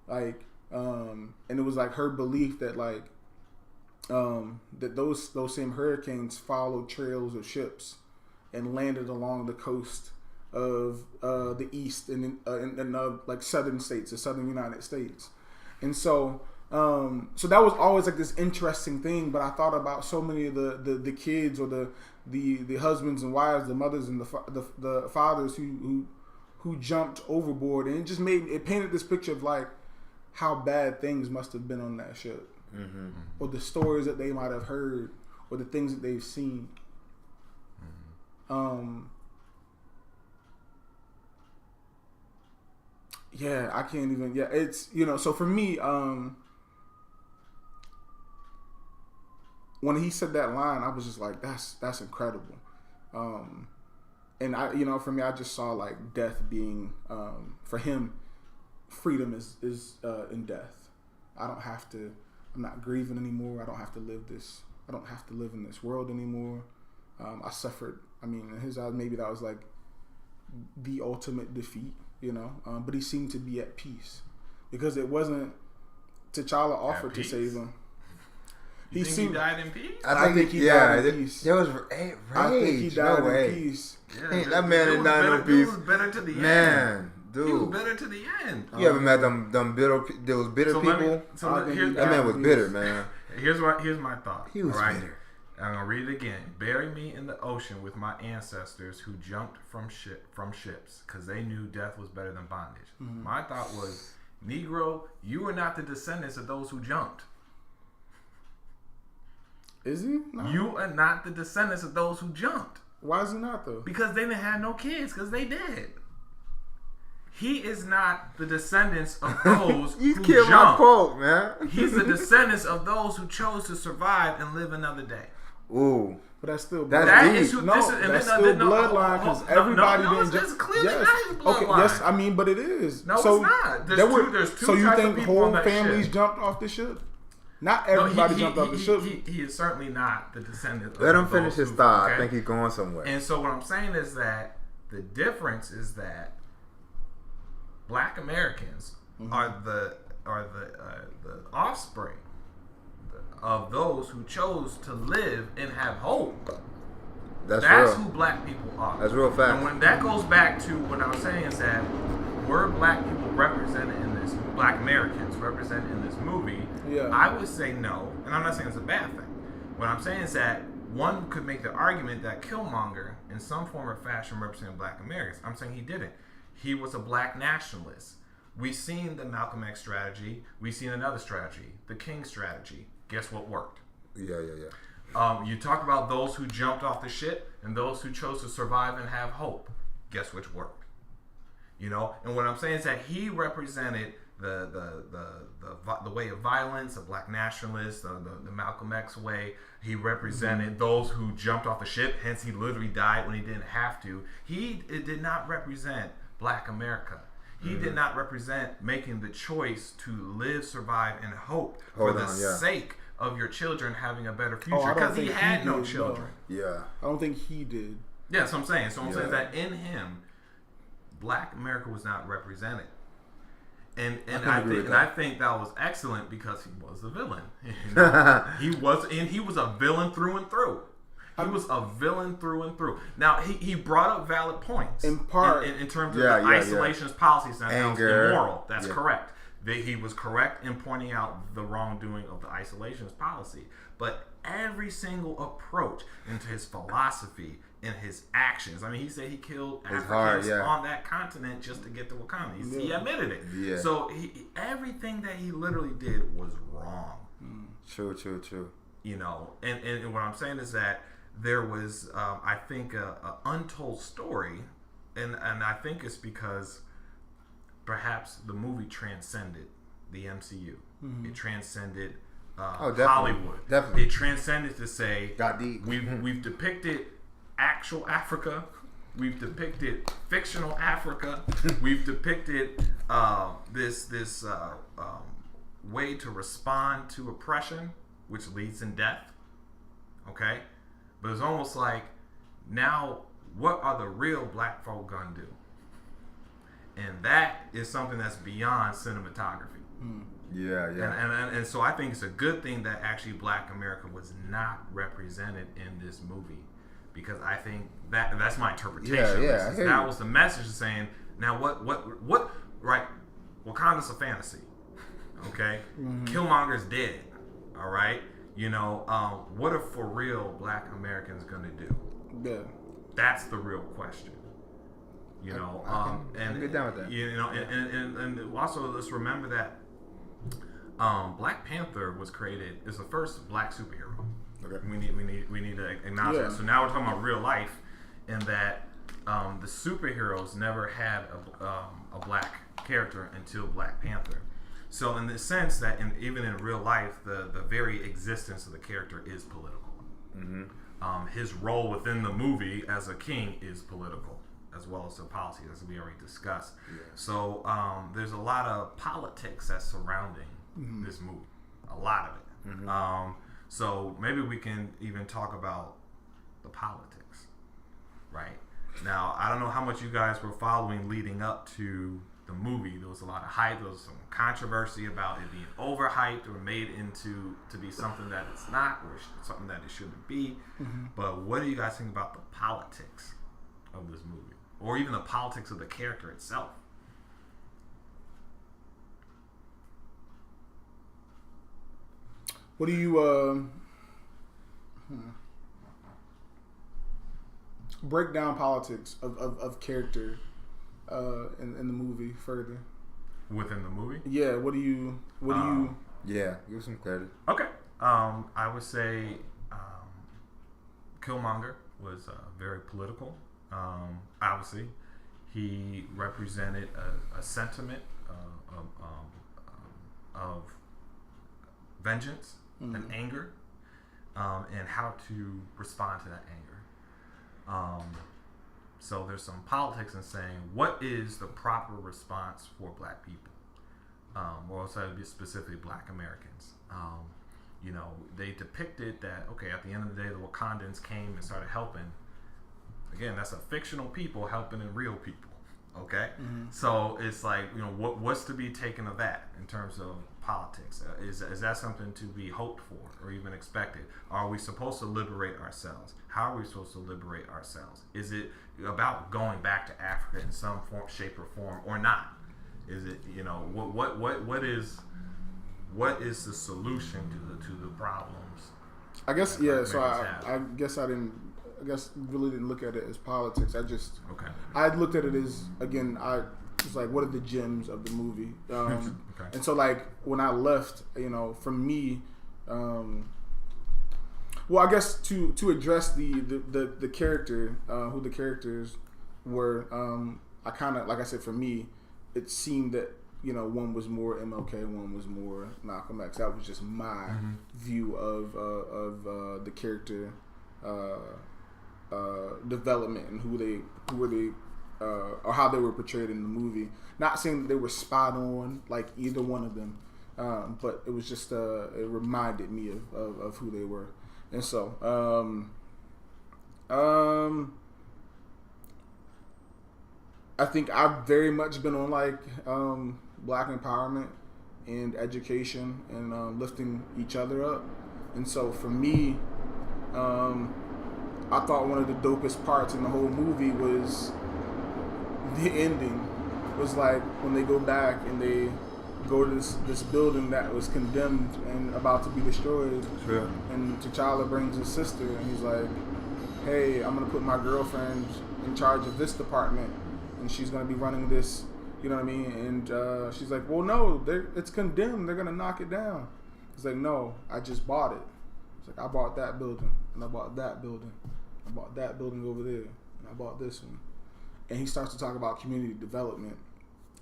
like, and it was like her belief that like that those same hurricanes followed trails of ships and landed along the coast of the east and like southern states, the southern United States. And so so that was always like this interesting thing. But I thought about so many of the kids or the husbands and wives, the mothers and the fathers who jumped overboard, and it painted this picture of like how bad things must have been on that ship, or the stories that they might have heard, or the things that they've seen. Yeah, I can't even. Yeah, it's, you know. So for me, when he said that line, I was just like, that's incredible. And I, you know, for me, I just saw like death being, for him, freedom is in death. I'm not grieving anymore. I don't have to live in this world anymore. I suffered. I mean, in his eyes, maybe that was like the ultimate defeat, you know. But he seemed to be at peace because it wasn't T'Challa offered to save him. He died in peace? I think he died in peace. There was rage. I think he died in peace. Yeah, that man didn't die in peace. He was better to the end. Man, dude. He was better to the end. You ever met them bitter, those bitter people? That man was bitter, man. Here's my thought. He was bitter. I'm gonna read it again. Bury me in the ocean with my ancestors who jumped from ships because they knew death was better than bondage. Mm-hmm. My thought was, Negro, you are not the descendants of those who jumped. Is he? No. You are not the descendants of those who jumped. Why is he not though? Because they didn't have no kids. Because they did. He is not the descendants of those who jumped. You killed my quote, man. He's the descendants of those who chose to survive and live another day. Ooh. But that's still bloodline. Bloodline because everybody didn't just clearly not his bloodline. Okay, yes, I mean, but it is. No, so, it's not. There's two so you types think of people whole on that families ship. jumped off the ship? Not everybody jumped off the ship. He is certainly not the descendant. Let him finish his thought. Okay? I think he's going somewhere. And so what I'm saying is that the difference is that Black Americans are the offspring of those who chose to live and have hope. That's real. Who Black people are. That's real fact. And when that goes back to what I was saying is that were Black people represented in this, Black Americans represented in this movie, I would say no. And I'm not saying it's a bad thing. What I'm saying is that one could make the argument that Killmonger, in some form or fashion, represented Black Americans. I'm saying he didn't. He was a Black nationalist. We've seen the Malcolm X strategy. We've seen another strategy, the King strategy. Guess what worked? Yeah. You talked about those who jumped off the ship and those who chose to survive and have hope. Guess which worked? You know, and what I'm saying is that he represented the way of violence, the black nationalists, the Malcolm X way. He represented those who jumped off a ship. Hence, he literally died when he didn't have to. It did not represent Black America. He did not represent making the choice to live, survive, and hope for the sake of your children having a better future, because he had no children. No. Yeah, I don't think he did. Yeah, so I'm saying. So I'm saying that in him, Black America was not represented. And I think that was excellent because he was the villain. He was a villain through and through. He was a villain through and through. Now he brought up valid points in part in terms of the isolationist policies. That was immoral. That's correct. He was correct in pointing out the wrongdoing of the isolationist policy. But every single approach into his philosophy and his actions. I mean, he said he killed Africans on that continent just to get to Wakanda. He admitted it. Yeah. So everything that he literally did was wrong. True. You know, and what I'm saying is that there was, I think, a untold story, and I think it's because perhaps the movie transcended the MCU. It transcended Hollywood. Definitely. It transcended to say, got deep. We've depicted actual Africa. We've depicted fictional Africa. We've depicted this way to respond to oppression, which leads in death. Okay? But it's almost like, now, what are the real black folk gonna do? And that is something that's beyond cinematography. Yeah. And so I think it's a good thing that actually Black America was not represented in this movie, because I think that's my interpretation. Yeah. That was the message of saying, now what right? Wakanda's a fantasy. Okay? Killmonger's dead. All right? You know, what are for real Black Americans gonna do? Yeah. That's the real question. You know, and get down with that. You know, and also let's remember that Black Panther was created as the first black superhero. Okay. We need to acknowledge that. So now we're talking about real life, and that the superheroes never had a black character until Black Panther. So in the sense that even in real life, the very existence of the character is political. His role within the movie as a king is political, as well as the policy, as we already discussed. So there's a lot of politics that's surrounding this movie, a lot of it. So maybe we can even talk about the politics, right? Now, I don't know how much you guys were following leading up to the movie. There was a lot of hype. There was some controversy about it being overhyped or made to be something that it's not, or something that it shouldn't be. But what do you guys think about the politics of this movie, or even the politics of the character itself? What do you break down politics of character in the movie further? Within the movie? Yeah. What do you? Yeah, give some clarity. Okay. I would say Killmonger was very political. Obviously, he represented a sentiment of vengeance and anger, and how to respond to that anger. So there's some politics in saying, what is the proper response for black people? Or also specifically black Americans. You know, they depicted that, okay, at the end of the day, the Wakandans came and started helping. Again, that's a fictional people helping in real people. Okay? So it's like, you know, what's to be taken of that in terms of politics? Is that something to be hoped for or even expected? Are we supposed to liberate ourselves? How are we supposed to liberate ourselves? Is it about going back to Africa in some form, shape, or form, or not? Is it, you know, what is the solution to the problems? I guess So I guess really didn't look at it as politics. I looked at it as, again, I was like, what are the gems of the movie? And so, like, when I left, you know, for me, well, I guess to address the character, who the characters were, I kind of, like I said, for me, it seemed that one was more MLK, one was more Malcolm X. That was just my view of the character development and who were they or how they were portrayed in the movie. Not saying that they were spot on like either one of them, but it was just it reminded me of who they were. And so I think I've very much been on like Black empowerment and education and lifting each other up. And so for me, I thought one of the dopest parts in the whole movie was the ending. It was like when they go back and they go to this building that was condemned and about to be destroyed. Sure. And T'Challa brings his sister and he's like, hey, I'm going to put my girlfriend in charge of this department and she's going to be running this, you know what I mean? And she's like, well, no, it's condemned. They're going to knock it down. He's like, no, I just bought it. It's like, I bought that building and I bought that building. I bought that building over there and I bought this one. And he starts to talk about community development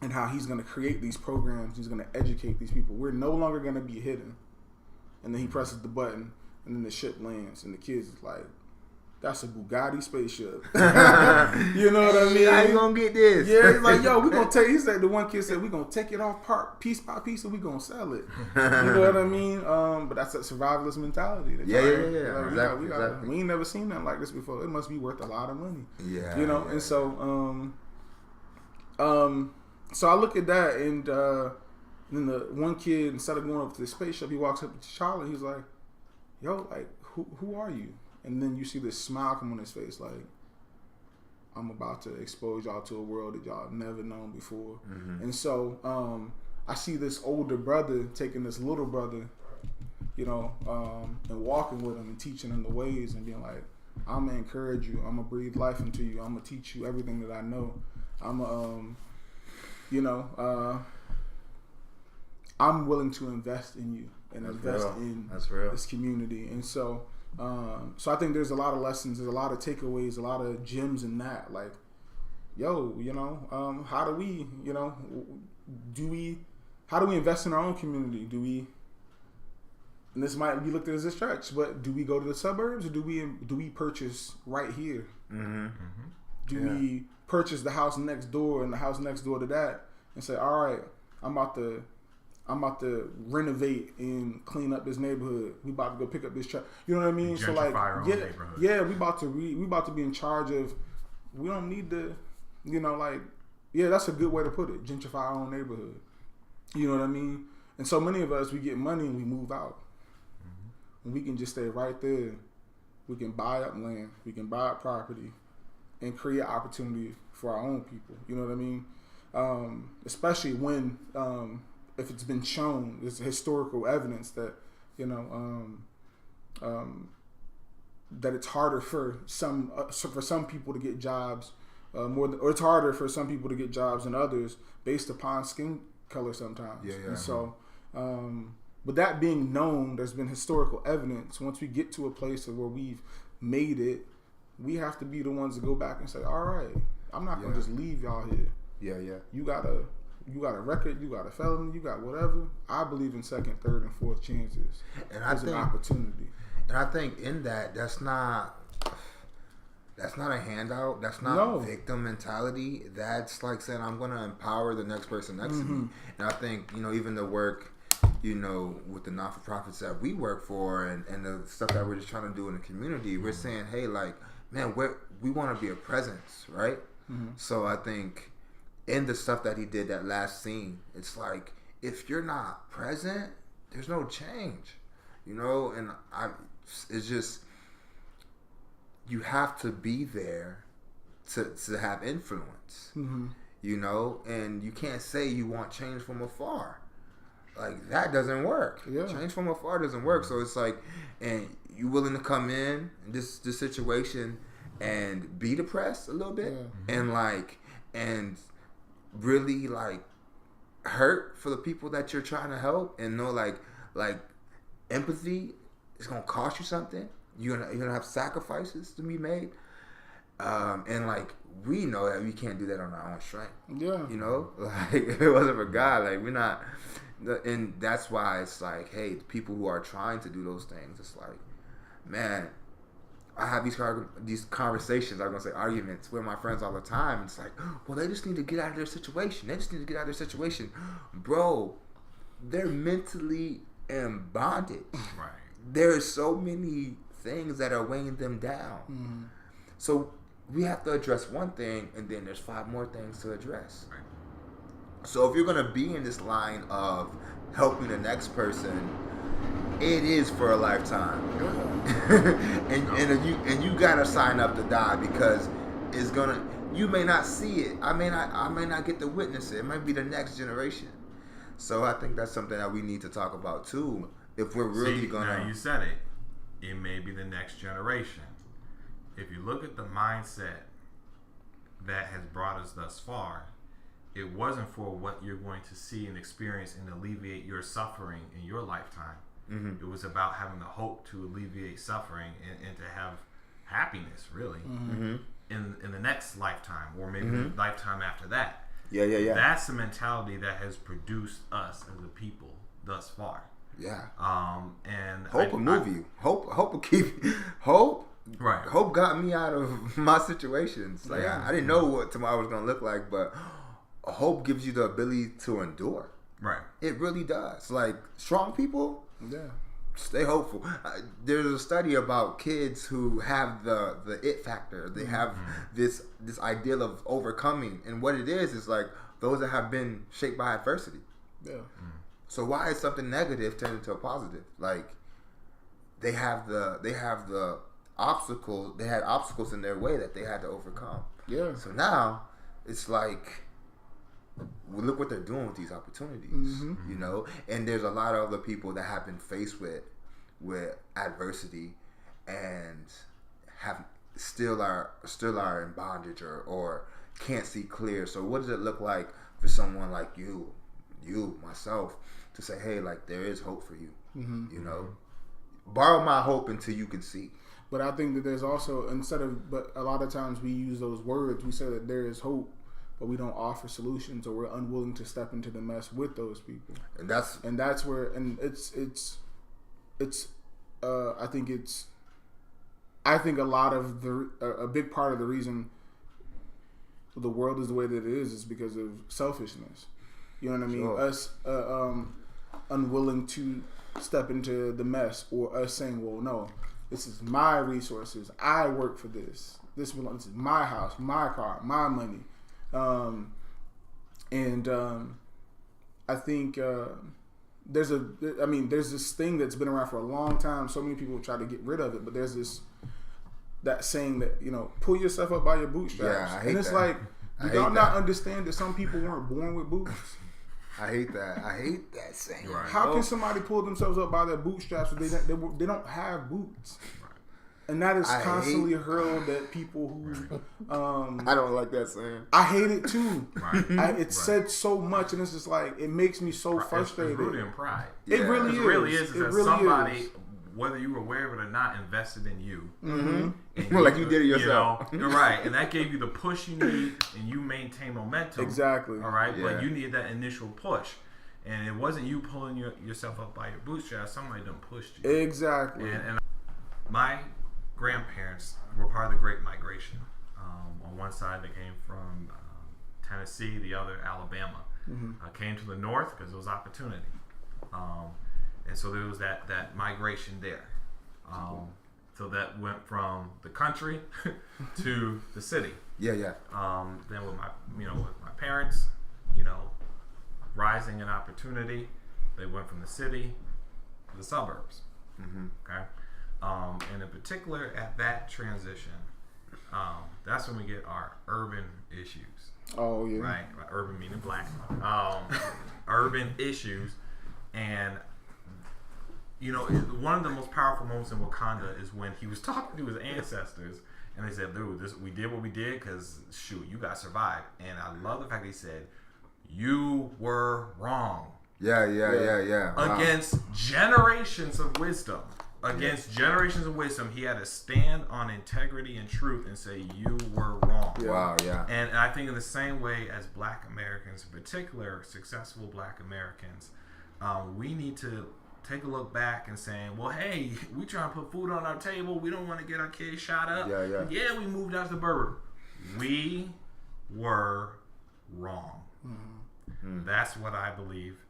and how he's going to create these programs. He's going to educate these people. We're no longer going to be hidden. And then he presses the button and then the ship lands and the kids is like, that's a Bugatti spaceship. You know what I mean? How you gonna get this? Yeah, he's like, yo, we gonna take. He said the one kid said we gonna take it off part piece by piece and we gonna sell it. You know what I mean? But that's that survivalist mentality. Yeah. Like, Exactly. We ain't never seen nothing like this before. It must be worth a lot of money. Yeah. You know, and so so I look at that and then the one kid, instead of going up to the spaceship, he walks up to Charlie. He's like, yo, like who are you? And then you see this smile come on his face, like, I'm about to expose y'all to a world that y'all have never known before. Mm-hmm. And so I see this older brother taking this little brother, you know, and walking with him and teaching him the ways and being like, I'm going to encourage you. I'm going to breathe life into you. I'm going to teach you everything that I know. I'm willing to invest in you and invest in this community. And so... so I think there's a lot of lessons, there's a lot of takeaways, a lot of gems in that. Like, yo, you know, how do we, you know, how do we invest in our own community? Do we, and this might be looked at as a stretch, but do we go to the suburbs or do we purchase right here? Mm-hmm. Mm-hmm. Do we purchase the house next door and the house next door to that and say, all right, I'm about to renovate and clean up this neighborhood. We about to go pick up this truck. You know what I mean? Gentrify so like, our own neighborhood. Yeah, we about to be in charge of. We don't need to, you know, like, yeah, that's a good way to put it. Gentrify our own neighborhood. You know what I mean? And so many of us, we get money and we move out. Mm-hmm. And we can just stay right there. We can buy up land. We can buy up property, and create opportunity for our own people. You know what I mean? Especially when. If it's been shown, there's historical evidence that, you know, that it's harder for some people to get jobs or it's harder for some people to get jobs than others based upon skin color sometimes. Yeah. And so, but that being known, there's been historical evidence. Once we get to a place where we've made it, we have to be the ones to go back and say, all right, I'm not going to just leave y'all here. Yeah. You got a record, you got a felony, you got whatever. I believe in second, third, and fourth chances. And I think an opportunity. And I think in that's not a handout. That's not victim mentality. That's like saying I'm going to empower the next person next to me. And I think, you know, even the work, you know, with the not-for-profits that we work for and the stuff that we're just trying to do in the community, we're saying, hey, like, man, we want to be a presence, right? Mm-hmm. So I think in the stuff that he did, that last scene, it's like, if you're not present, there's no change, you know? And it's just, you have to be there to have influence, you know? And you can't say you want change from afar. Like, that doesn't work. Yeah. Change from afar doesn't work. So it's like, and you willing to come in this situation and be depressed a little bit and really like hurt for the people that you're trying to help, and know like empathy is gonna cost you something. You're gonna have sacrifices to be made, And like we know that we can't do that on our own strength. Yeah. You know, like if it wasn't for God, like we're not. And that's why it's like, hey, the people who are trying to do those things, it's like, man, I have these conversations, I'm gonna say arguments with my friends all the time. It's like, well, they just need to get out of their situation. They just need to get out of their situation, bro. They're mentally in bondage. Right. There's so many things that are weighing them down. Mm-hmm. So we have to address one thing, and then there's 5 more things to address. Right. So if you're gonna be in this line of helping the next person, it is for a lifetime. and you gotta sign up to die, because it's gonna. You may not see it. I may not get to witness it. It might be the next generation. So I think that's something that we need to talk about too. If we're really gonna. Now you said it. It may be the next generation. If you look at the mindset that has brought us thus far, it wasn't for what you're going to see and experience and alleviate your suffering in your lifetime. Mm-hmm. It was about having the hope to alleviate suffering and to have happiness, really, in the next lifetime, or maybe the lifetime after that. Yeah. That's the mentality that has produced us as a people thus far. Yeah. And hope will move you. Hope will keep. Hope. Right. Hope got me out of my situations. Like I didn't know what tomorrow was gonna look like, but hope gives you the ability to endure. Right. It really does. Like strong people. Yeah. Stay hopeful. There's a study about kids who have the it factor. They have this ideal of overcoming, and what it is like those that have been shaped by adversity. Yeah. So why is something negative turned into a positive? Like they have the obstacles. They had obstacles in their way that they had to overcome. Yeah. So now it's like, well, look what they're doing with these opportunities. You know, and there's a lot of other people that have been faced with adversity and have still are in bondage or can't see clear. So what does it look like for someone like you, myself, to say, hey, like there is hope for you. You know, borrow my hope until you can see. But I think that there's also, but a lot of times we use those words. We say that there is hope, but we don't offer solutions, or we're unwilling to step into the mess with those people. And that's where, I think a lot of a big part of the reason the world is the way that it is because of selfishness. You know what I mean? Sure. Us unwilling to step into the mess, or us saying, well, no, this is my resources. I work for this. This is my house, my car, my money. I think there's this thing that's been around for a long time. So many people try to get rid of it, but there's that saying that, you know, pull yourself up by your bootstraps. Yeah, I hate and it's that. like, do y'all not understand that some people weren't born with boots? I hate that. I hate that saying. Right. How can somebody pull themselves up by their bootstraps if they don't have boots? And that is constantly hurled at people who. I don't like that saying. I hate it too. Right. It's said so much, and it's just like it makes me so frustrated. It's rooted in pride. It really is. It really is. It That really somebody, is. whether you were aware of it or not, invested in you. Like you did it yourself. You know, right. And that gave you the push you need, and you maintain momentum. Exactly. All right. Yeah. But you needed that initial push. And it wasn't you pulling yourself up by your bootstraps. Somebody done pushed you. Exactly. And my grandparents were part of the Great Migration. On one side, they came from Tennessee, the other Alabama. Came to the north because there was opportunity, and so there was that migration there. So that went from the country to the city. Yeah. Then with my parents, rising in opportunity, they went from the city to the suburbs. Okay. And in particular, at that transition, that's when we get our urban issues. Oh yeah. Right. Urban meaning black. Urban issues, and one of the most powerful moments in Wakanda is when he was talking to his ancestors, and they said, "Dude, we did what we did because shoot, you guys survived." And I love the fact that he said, "You were wrong." Yeah. Wow. Against generations of wisdom, against generations of wisdom, he had to stand on integrity and truth and say, you were wrong. Yeah. Wow, yeah. And I think in the same way as Black Americans, in particular, successful Black Americans, we need to take a look back and saying, well, hey, we trying to put food on our table. We don't want to get our kids shot up. Yeah, we moved out to the Berber. We were wrong. Mm-hmm. That's what I believe.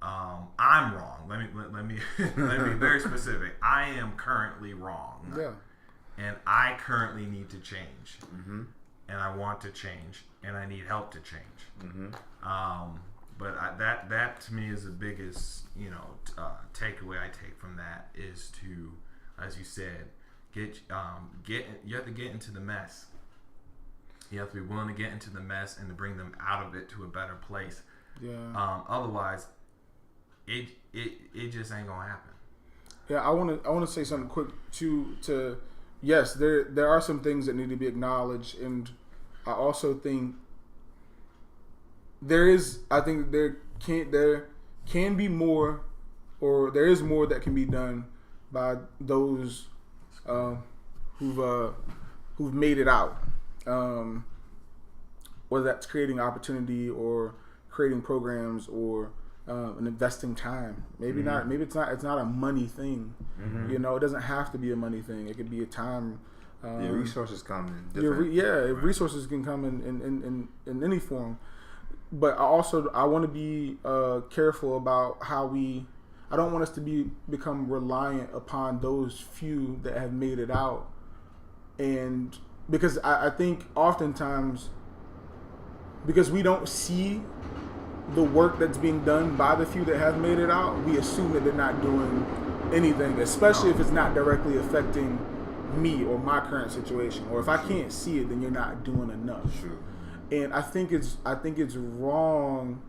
I'm wrong. Let me be very specific. I am currently wrong. Yeah. And I currently need to change. Mm-hmm. And I want to change. And I need help to change. Mm-hmm. But that to me is the biggest, takeaway I take from that is to, as you said, you have to get into the mess. You have to be willing to get into the mess and to bring them out of it to a better place. Yeah. Otherwise, it just ain't gonna happen. Yeah, I want to say something quick to yes, there are some things that need to be acknowledged, and I also think there can be more, or there is more that can be done by those who've made it out. Whether that's creating opportunity or creating programs or and investing time. Maybe not. Maybe it's not a money thing. Mm-hmm. It doesn't have to be a money thing. It could be a time. Resources come in different. Resources can come in any form. But I want to be careful about how I don't want us to become reliant upon those few that have made it out, and because I think oftentimes, because we don't see the work that's being done by the few that have made it out, we assume that they're not doing anything, especially if it's not directly affecting me or my current situation. Or if I can't see it, then you're not doing enough. Sure. And I think it's wrong.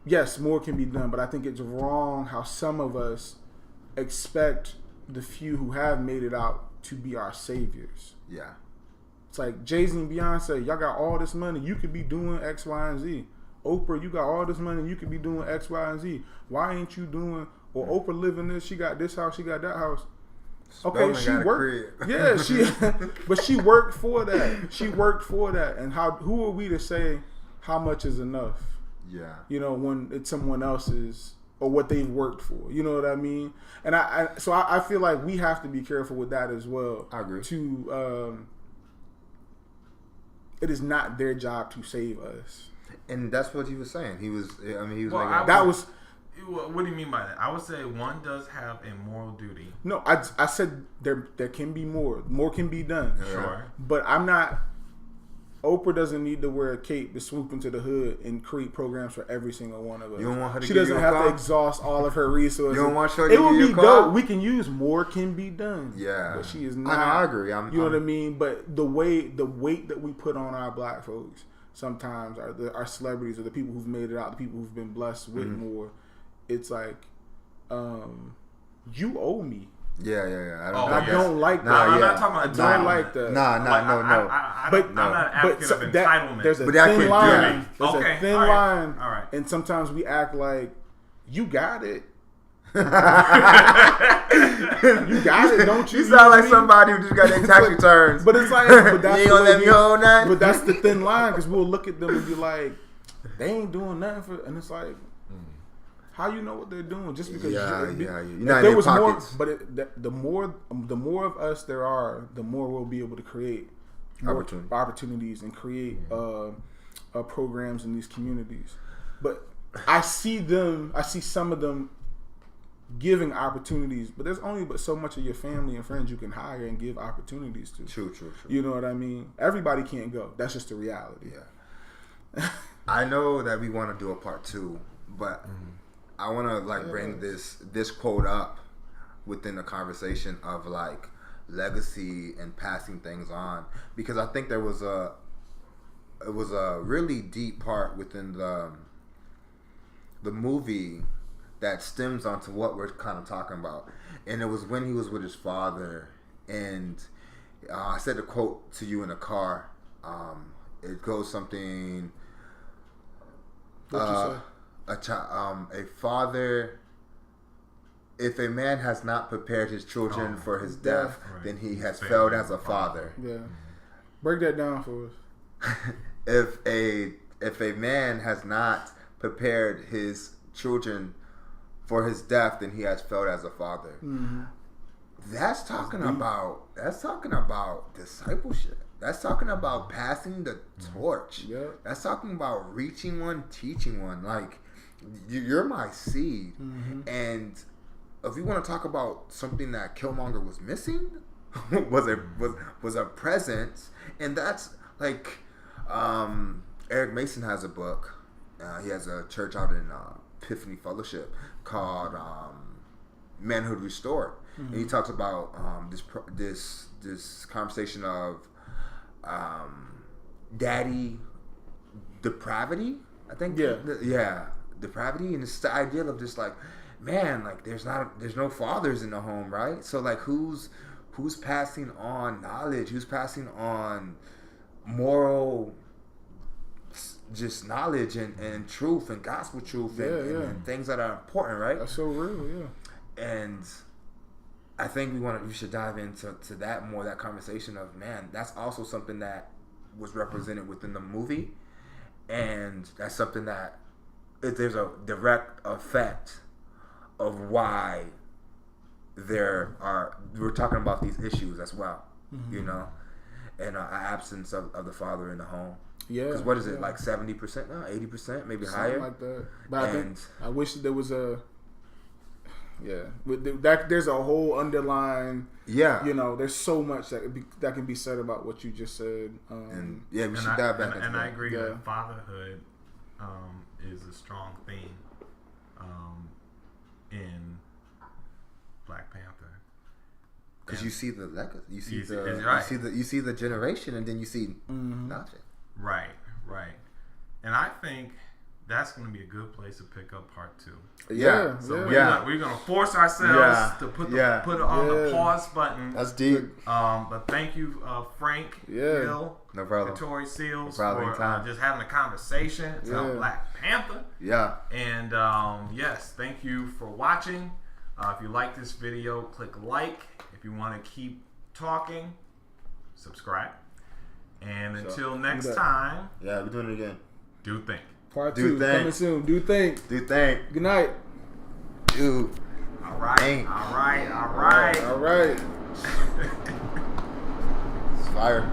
Yes, more can be done, but I think it's wrong how some of us expect the few who have made it out to be our saviors. Yeah. It's like Jay-Z and Beyonce, y'all got all this money, you could be doing X, Y, and Z. Oprah, you got all this money, you could be doing X, Y, and Z. Why ain't you doing, or Oprah living this, she got this house, she got that house. Okay, she worked. Yeah, but she worked for that. She worked for that. And who are we to say how much is enough? Yeah. When it's someone else's or what they've worked for. You know what I mean? And so I feel like we have to be careful with that as well. I agree. It is not their job to save us. And that's what he was saying. He was What do you mean by that? I would say one does have a moral duty. No, I said there can be more. More can be done. Sure. But I'm not. Oprah doesn't need to wear a cape to swoop into the hood and create programs for every single one of us. You don't want her to She doesn't have to exhaust all of her resources. You don't want her to give you a car? It would be dope. We can use more can be done. Yeah. But she is not. I agree. You know what I mean? But the weight that we put on our black folks sometimes are our celebrities or the people who've made it out, the people who've been blessed with more. It's like, you owe me. Yeah. I don't like that. I'm not talking about. I don't like that. No. I'm not an advocate of entitlement. There's a thin line. There's a thin line. All right. And sometimes we act like you got it. You got it, don't you? You sound like somebody who just got their tax returns. But it's like, you ain't gonna let me hold that. But that's the thin line, because we'll look at them and be like, they ain't doing nothing for, and it's like, how you know what they're doing? Just because you're not in their pockets. The more of us there are, the more we'll be able to create more opportunities and create programs in these communities. But I see some of them giving opportunities, but there's only but so much of your family and friends you can hire and give opportunities to. True. You know what I mean? Everybody can't go. That's just the reality. Yeah. I know that we want to do a part 2, but I want to bring this quote up within the conversation of legacy and passing things on, because I think it was a really deep part within the movie that stems onto what we're kind of talking about. And it was when he was with his father, and I said the quote to you in the car. It goes something. What'd you say? A father if a man has not prepared his children for his death, right. then he has failed as a father. Yeah. Break that down for us. If a man has not prepared his children for his death, then he has failed as a father. Mm-hmm. That's talking about discipleship. That's talking about passing the torch. Yeah. That's talking about reaching one, teaching one. Like, you're my seed. Mm-hmm. And if we want to talk about something that Killmonger was missing, was a presence, and that's like Eric Mason has a book. He has a church out in Epiphany Fellowship called Manhood Restored, and he talks about this conversation of daddy depravity. I think depravity, and it's the idea of just like, man, like there's no fathers in the home, right? So like who's passing on knowledge, who's passing on moral just knowledge and truth and gospel truth and things that are important, right? That's so real, yeah. And I think we should dive into that more, that conversation of, man, that's also something that was represented within the movie, and that's something that there's a direct effect of why we're talking about these issues as well, you know, and an absence of the father in the home. Yeah, because what is it, like 70% now, 80%, maybe something higher, like that. But I wish there was there's a whole underlying. Yeah, you know, there's so much that can be said about what you just said. And we should dive back into that. And I agree that fatherhood is a strong theme in Black Panther. Because you see the legacy, you see the generation, and then you see nothing. Right. And I think that's going to be a good place to pick up part 2. Yeah. So we're going to force ourselves to put it on the pause button. That's deep. But thank you, Frank, Bill, no problem, Katori Seals, for just having a conversation about Black Panther. Yeah. And yes, thank you for watching. If you like this video, click like. If you want to keep talking, subscribe. And until next time. Yeah, we're doing it again. Do think. Part 2 coming soon. Do think. Do think. Good night. Do. All right. All right. It's fire.